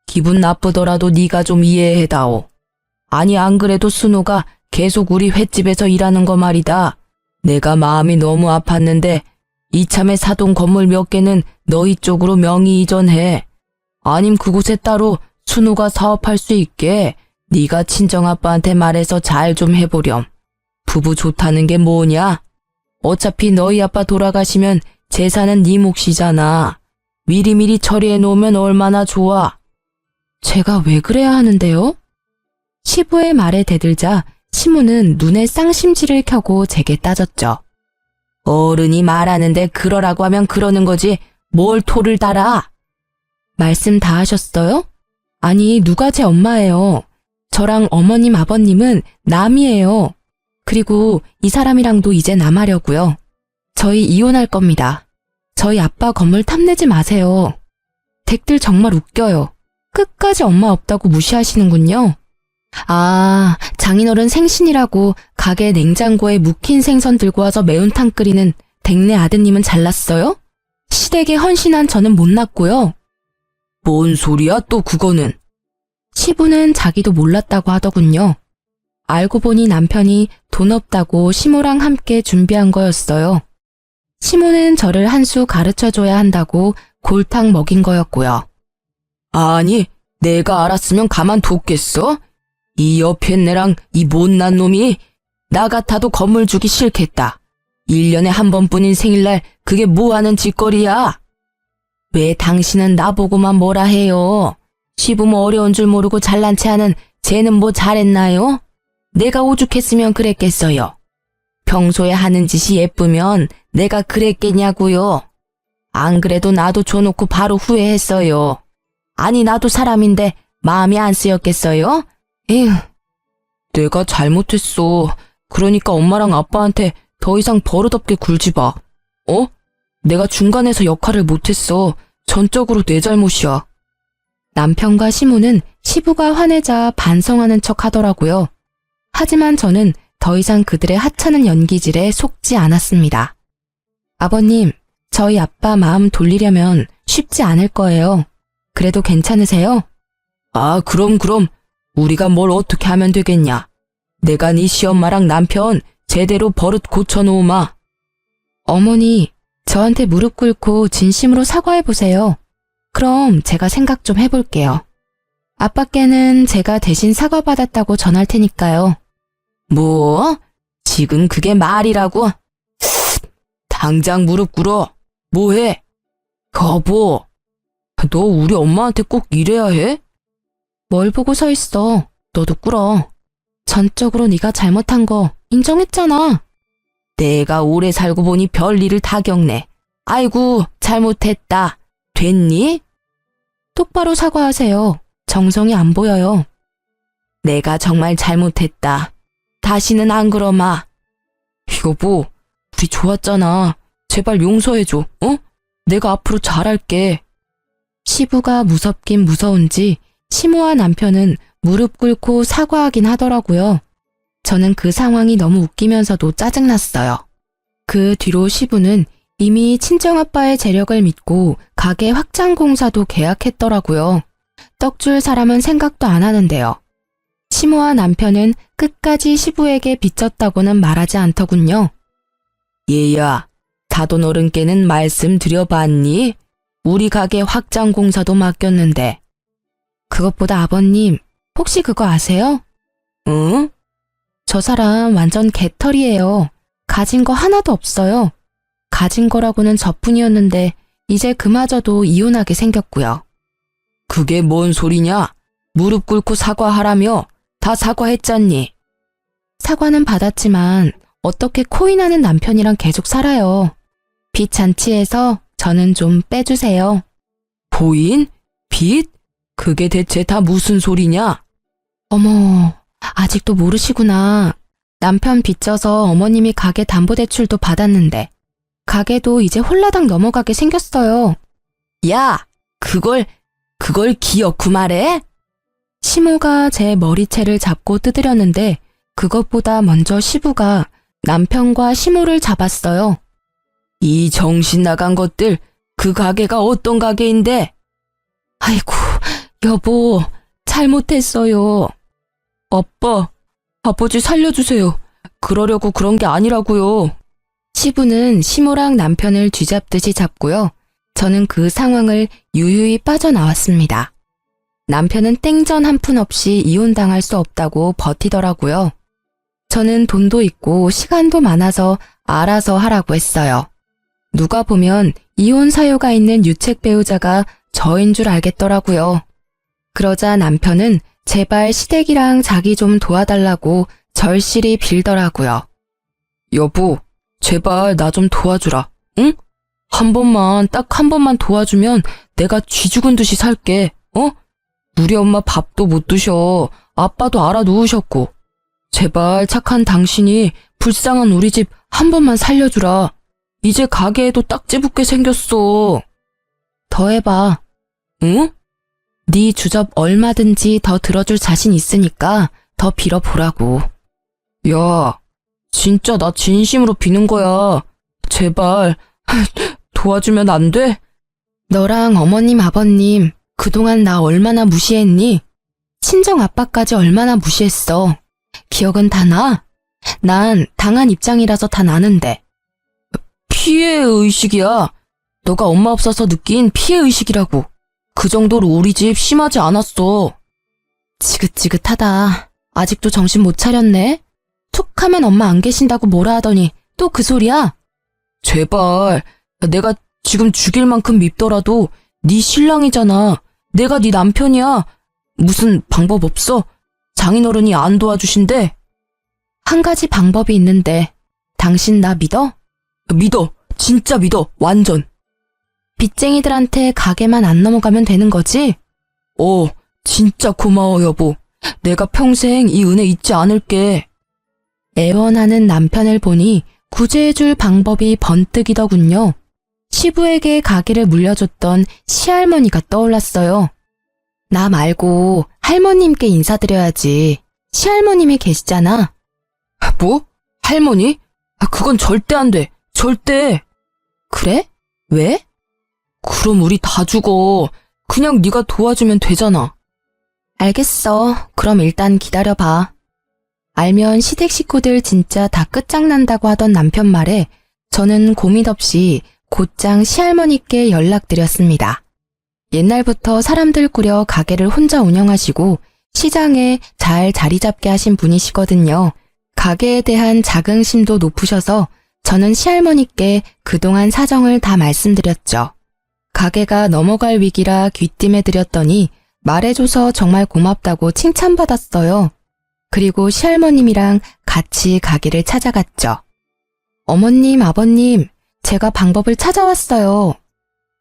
기분 나쁘더라도 네가 좀 이해해다오. 아니 안 그래도 순호가 계속 우리 횟집에서 일하는 거 말이다. 내가 마음이 너무 아팠는데 이참에 사돈 건물 몇 개는 너희 쪽으로 명의 이전해. 아님 그곳에 따로 순호가 사업할 수 있게 네가 친정아빠한테 말해서 잘 좀 해보렴. 부부 좋다는 게 뭐냐? 어차피 너희 아빠 돌아가시면 재산은 네 몫이잖아. 미리미리 처리해 놓으면 얼마나 좋아. 제가 왜 그래야 하는데요? 시부의 말에 대들자 시모는 눈에 쌍심지를 켜고 제게 따졌죠. 어른이 말하는데 그러라고 하면 그러는 거지 뭘 토를 달아. 말씀 다 하셨어요? 아니 누가 제 엄마예요. 저랑 어머님 아버님은 남이에요. 그리고 이 사람이랑도 이제 남하려고요. 저희 이혼할 겁니다. 저희 아빠 건물 탐내지 마세요. 댁들 정말 웃겨요. 끝까지 엄마 없다고 무시하시는군요. 아, 장인어른 생신이라고 가게 냉장고에 묵힌 생선 들고 와서 매운탕 끓이는 댁내 아드님은 잘났어요? 시댁에 헌신한 저는 못났고요. 뭔 소리야 또 그거는. 시부는 자기도 몰랐다고 하더군요. 알고 보니 남편이 돈 없다고 시모랑 함께 준비한 거였어요. 시모는 저를 한 수 가르쳐줘야 한다고 골탕 먹인 거였고요. 아니, 내가 알았으면 가만뒀겠어? 이 옆에 내랑 이 못난 놈이 나 같아도 건물 주기 싫겠다. 1년에 한 번뿐인 생일날 그게 뭐하는 짓거리야? 왜 당신은 나보고만 뭐라 해요? 시부모 어려운 줄 모르고 잘난 체 하는 쟤는 뭐 잘했나요? 내가 오죽했으면 그랬겠어요. 평소에 하는 짓이 예쁘면 내가 그랬겠냐고요. 안 그래도 나도 줘놓고 바로 후회했어요. 아니 나도 사람인데 마음이 안 쓰였겠어요? 에휴. 내가 잘못했어. 그러니까 엄마랑 아빠한테 더 이상 버릇없게 굴지 마. 어? 내가 중간에서 역할을 못했어. 전적으로 내 잘못이야. 남편과 시모는 시부가 화내자 반성하는 척 하더라고요. 하지만 저는 더 이상 그들의 하찮은 연기질에 속지 않았습니다. 아버님, 저희 아빠 마음 돌리려면 쉽지 않을 거예요. 그래도 괜찮으세요? 아, 그럼. 우리가 뭘 어떻게 하면 되겠냐. 내가 네 시엄마랑 남편 제대로 버릇 고쳐놓으마. 어머니, 저한테 무릎 꿇고 진심으로 사과해보세요. 그럼 제가 생각 좀 해볼게요. 아빠께는 제가 대신 사과받았다고 전할 테니까요. 뭐? 지금 그게 말이라고? 당장 무릎 꿇어. 뭐해? 여보, 너 우리 엄마한테 꼭 이래야 해? 뭘 보고 서 있어. 너도 꿇어. 전적으로 네가 잘못한 거 인정했잖아. 내가 오래 살고 보니 별일을 다 겪네. 아이고, 잘못했다. 됐니? 똑바로 사과하세요. 정성이 안 보여요. 내가 정말 잘못했다. 다시는 안 그러마. 여보, 우리 좋았잖아. 제발 용서해줘, 어? 내가 앞으로 잘할게. 시부가 무섭긴 무서운지 시모와 남편은 무릎 꿇고 사과하긴 하더라고요. 저는 그 상황이 너무 웃기면서도 짜증났어요. 그 뒤로 시부는 이미 친정아빠의 재력을 믿고 가게 확장 공사도 계약했더라고요. 떡줄 사람은 생각도 안 하는데요. 시모와 남편은 끝까지 시부에게 빚졌다고는 말하지 않더군요. 얘야, 다돈 어른께는 말씀드려봤니? 우리 가게 확장 공사도 맡겼는데. 그것보다 아버님, 혹시 그거 아세요? 응? 저 사람 완전 개털이에요. 가진 거 하나도 없어요. 가진 거라고는 저뿐이었는데 이제 그마저도 이혼하게 생겼고요. 그게 뭔 소리냐? 무릎 꿇고 사과하라며. 다 사과했잖니. 사과는 받았지만 어떻게 코인하는 남편이랑 계속 살아요. 빚 잔치에서 저는 좀 빼주세요. 코인? 빚? 그게 대체 다 무슨 소리냐? 어머, 아직도 모르시구나. 남편 빚져서 어머님이 가게 담보대출도 받았는데 가게도 이제 홀라당 넘어가게 생겼어요. 야, 그걸 기어코 말해? 시모가 제 머리채를 잡고 뜯으려는데 그것보다 먼저 시부가 남편과 시모를 잡았어요. 이 정신 나간 것들, 그 가게가 어떤 가게인데? 아이고, 여보, 잘못했어요. 아빠, 아버지 살려주세요. 그러려고 그런 게 아니라고요. 시부는 시모랑 남편을 쥐잡듯이 잡고요. 저는 그 상황을 유유히 빠져나왔습니다. 남편은 땡전 한 푼 없이 이혼당할 수 없다고 버티더라고요. 저는 돈도 있고 시간도 많아서 알아서 하라고 했어요. 누가 보면 이혼 사유가 있는 유책 배우자가 저인 줄 알겠더라고요. 그러자 남편은 제발 시댁이랑 자기 좀 도와달라고 절실히 빌더라고요. 여보, 제발 나 좀 도와주라, 응? 딱 한 번만 도와주면 내가 쥐 죽은 듯이 살게, 어? 우리 엄마 밥도 못 드셔. 아빠도 알아누우셨고. 제발 착한 당신이 불쌍한 우리 집 한 번만 살려주라. 이제 가게에도 딱지 붙게 생겼어. 더 해봐. 응? 네 주접 얼마든지 더 들어줄 자신 있으니까 더 빌어보라고. 야, 진짜 나 진심으로 비는 거야. 제발 도와주면 안 돼? 너랑 어머님 아버님 그동안 나 얼마나 무시했니? 친정 아빠까지 얼마나 무시했어. 기억은 다 나? 난 당한 입장이라서 다 나는데. 피해의식이야. 너가 엄마 없어서 느낀 피해의식이라고. 그 정도로 우리 집 심하지 않았어. 지긋지긋하다. 아직도 정신 못 차렸네. 툭 하면 엄마 안 계신다고 뭐라 하더니 또 그 소리야? 제발, 내가 지금 죽일 만큼 밉더라도 네 신랑이잖아. 내가 네 남편이야. 무슨 방법 없어? 장인어른이 안 도와주신대. 한 가지 방법이 있는데 당신 나 믿어? 믿어. 진짜 믿어. 완전. 빚쟁이들한테 가게만 안 넘어가면 되는 거지? 진짜 고마워 여보. 내가 평생 이 은혜 잊지 않을게. 애원하는 남편을 보니 구제해줄 방법이 번뜩이더군요. 시부에게 가게를 물려줬던 시할머니가 떠올랐어요. 나 말고 할머님께 인사드려야지. 시할머님이 계시잖아. 뭐? 할머니? 그건 절대 안 돼. 절대. 그래? 왜? 그럼 우리 다 죽어. 그냥 네가 도와주면 되잖아. 알겠어. 그럼 일단 기다려봐. 알면 시댁 식구들 진짜 다 끝장난다고 하던 남편 말에 저는 고민 없이 곧장 시할머니께 연락드렸습니다. 옛날부터 사람들 꾸려 가게를 혼자 운영하시고 시장에 잘 자리 잡게 하신 분이시거든요. 가게에 대한 자긍심도 높으셔서 저는 시할머니께 그동안 사정을 다 말씀드렸죠. 가게가 넘어갈 위기라 귀띔해 드렸더니 말해줘서 정말 고맙다고 칭찬받았어요. 그리고 시할머님이랑 같이 가게를 찾아갔죠. 어머님, 아버님, 제가 방법을 찾아왔어요.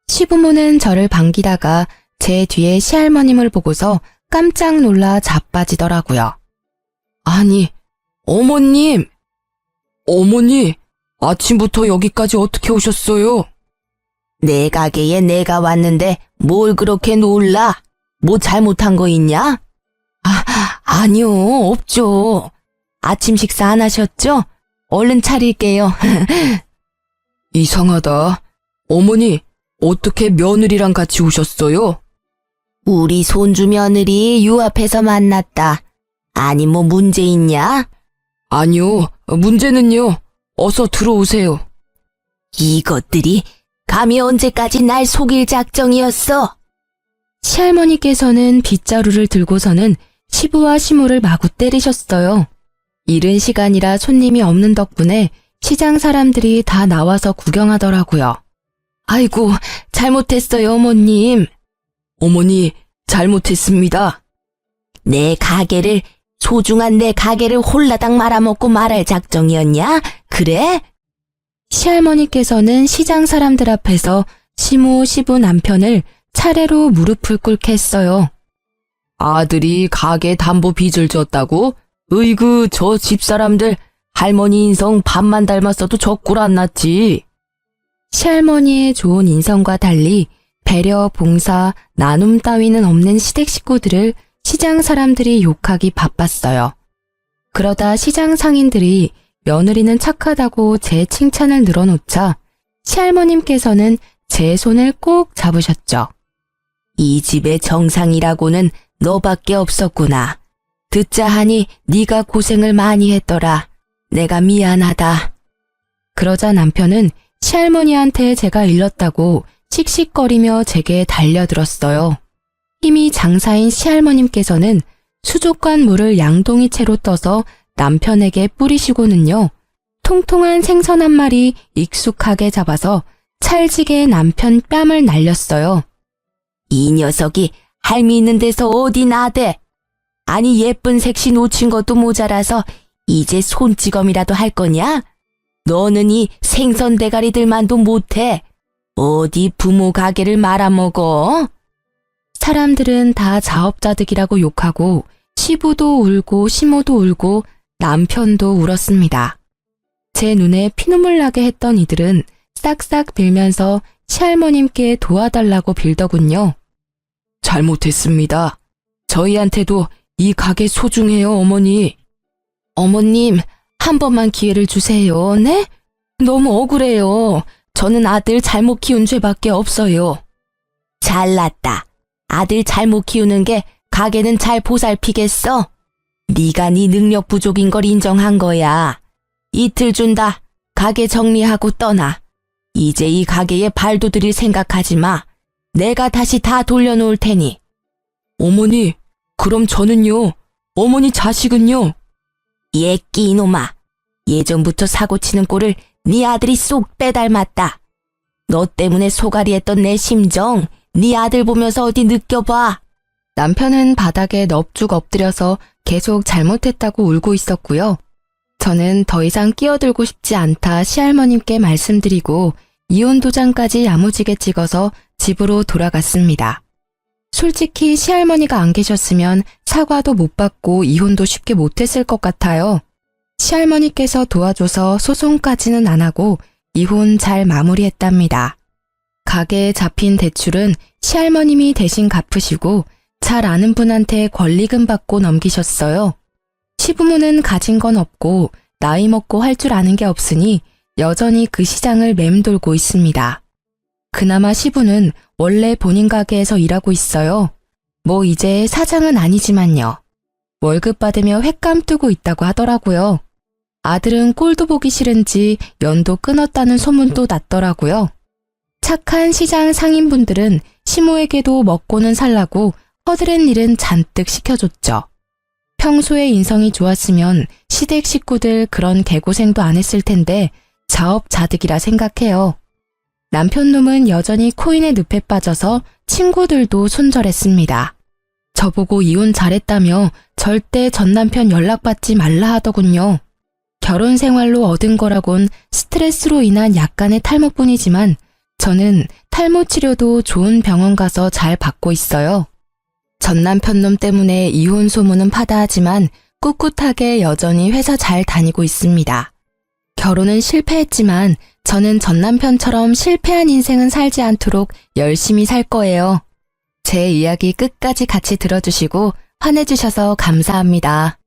시부모는 저를 반기다가 제 뒤에 시할머님을 보고서 깜짝 놀라 자빠지더라고요. 아니, 어머님! 어머니, 아침부터 여기까지 어떻게 오셨어요? 내 가게에 내가 왔는데 뭘 그렇게 놀라? 뭐 잘못한 거 있냐? 아니요, 없죠. 아침 식사 안 하셨죠? 얼른 차릴게요. 이상하다. 어머니, 어떻게 며느리랑 같이 오셨어요? 우리 손주 며느리 유앞에서 만났다. 아니, 뭐 문제 있냐? 아니요, 문제는요. 어서 들어오세요. 이것들이 감히 언제까지 날 속일 작정이었어? 시할머니께서는 빗자루를 들고서는 시부와 시모를 마구 때리셨어요. 이른 시간이라 손님이 없는 덕분에 시장 사람들이 다 나와서 구경하더라고요. 아이고, 잘못했어요, 어머님. 어머니, 잘못했습니다. 소중한 내 가게를 홀라당 말아먹고 말할 작정이었냐? 그래? 시할머니께서는 시장 사람들 앞에서 시모, 시부 남편을 차례로 무릎을 꿇게 했어요. 아들이 가게 담보 빚을 졌다고? 으이그, 저 집사람들 할머니 인성 반만 닮았어도 저 꼴 안 났지. 시할머니의 좋은 인성과 달리 배려, 봉사, 나눔 따위는 없는 시댁 식구들을 시장 사람들이 욕하기 바빴어요. 그러다 시장 상인들이 며느리는 착하다고 제 칭찬을 늘어놓자 시할머님께서는 제 손을 꼭 잡으셨죠. 이 집의 정상이라고는 너밖에 없었구나. 듣자 하니 네가 고생을 많이 했더라. 내가 미안하다. 그러자 남편은 시할머니한테 제가 일렀다고 씩씩거리며 제게 달려들었어요. 힘이 장사인 시할머님께서는 수족관 물을 양동이채로 떠서 남편에게 뿌리시고는요. 통통한 생선 한 마리 익숙하게 잡아서 찰지게 남편 뺨을 날렸어요. 이 녀석이 할미 있는 데서 어디 나대? 아니 예쁜 색시 놓친 것도 모자라서 이제 손찌검이라도 할 거냐? 너는 이 생선 대가리들만도 못해. 어디 부모 가게를 말아먹어? 사람들은 다 자업자득이라고 욕하고 시부도 울고 시모도 울고 남편도 울었습니다. 제 눈에 피눈물 나게 했던 이들은 싹싹 빌면서 시할머님께 도와달라고 빌더군요. 잘못했습니다. 저희한테도 이 가게 소중해요, 어머니. 어머님, 한 번만 기회를 주세요, 네? 너무 억울해요. 저는 아들 잘못 키운 죄밖에 없어요. 잘났다. 아들 잘못 키우는 게 가게는 잘 보살피겠어? 네가 네 능력 부족인 걸 인정한 거야. 이틀 준다. 가게 정리하고 떠나. 이제 이 가게에 발도 들일 생각하지 마. 내가 다시 다 돌려놓을 테니. 어머니, 그럼 저는요? 어머니 자식은요? 예끼 이놈아. 예전부터 사고치는 꼴을 네 아들이 쏙 빼닮았다. 너 때문에 소갈이 했던 내 심정 네 아들 보면서 어디 느껴봐. 남편은 바닥에 넙죽 엎드려서 계속 잘못했다고 울고 있었고요. 저는 더 이상 끼어들고 싶지 않다 시할머님께 말씀드리고 이혼 도장까지 야무지게 찍어서 집으로 돌아갔습니다. 솔직히 시할머니가 안 계셨으면 사과도 못 받고 이혼도 쉽게 못했을 것 같아요. 시할머니께서 도와줘서 소송까지는 안 하고 이혼 잘 마무리했답니다. 가게에 잡힌 대출은 시할머님이 대신 갚으시고 잘 아는 분한테 권리금 받고 넘기셨어요. 시부모는 가진 건 없고 나이 먹고 할 줄 아는 게 없으니 여전히 그 시장을 맴돌고 있습니다. 그나마 시부는 원래 본인 가게에서 일하고 있어요. 뭐 이제 사장은 아니지만요. 월급 받으며 횟감 뜨고 있다고 하더라고요. 아들은 꼴도 보기 싫은지 연도 끊었다는 소문도 났더라고요. 착한 시장 상인분들은 시모에게도 먹고는 살라고 허드렛 일은 잔뜩 시켜줬죠. 평소에 인성이 좋았으면 시댁 식구들 그런 개고생도 안 했을 텐데 자업자득이라 생각해요. 남편 놈은 여전히 코인의 늪에 빠져서 친구들도 손절했습니다. 저보고 이혼 잘했다며 절대 전 남편 연락받지 말라 하더군요. 결혼 생활로 얻은 거라곤 스트레스로 인한 약간의 탈모뿐이지만 저는 탈모 치료도 좋은 병원 가서 잘 받고 있어요. 전 남편 놈 때문에 이혼 소문은 파다하지만 꿋꿋하게 여전히 회사 잘 다니고 있습니다. 결혼은 실패했지만 저는 전 남편처럼 실패한 인생은 살지 않도록 열심히 살 거예요. 제 이야기 끝까지 같이 들어주시고 화내주셔서 감사합니다.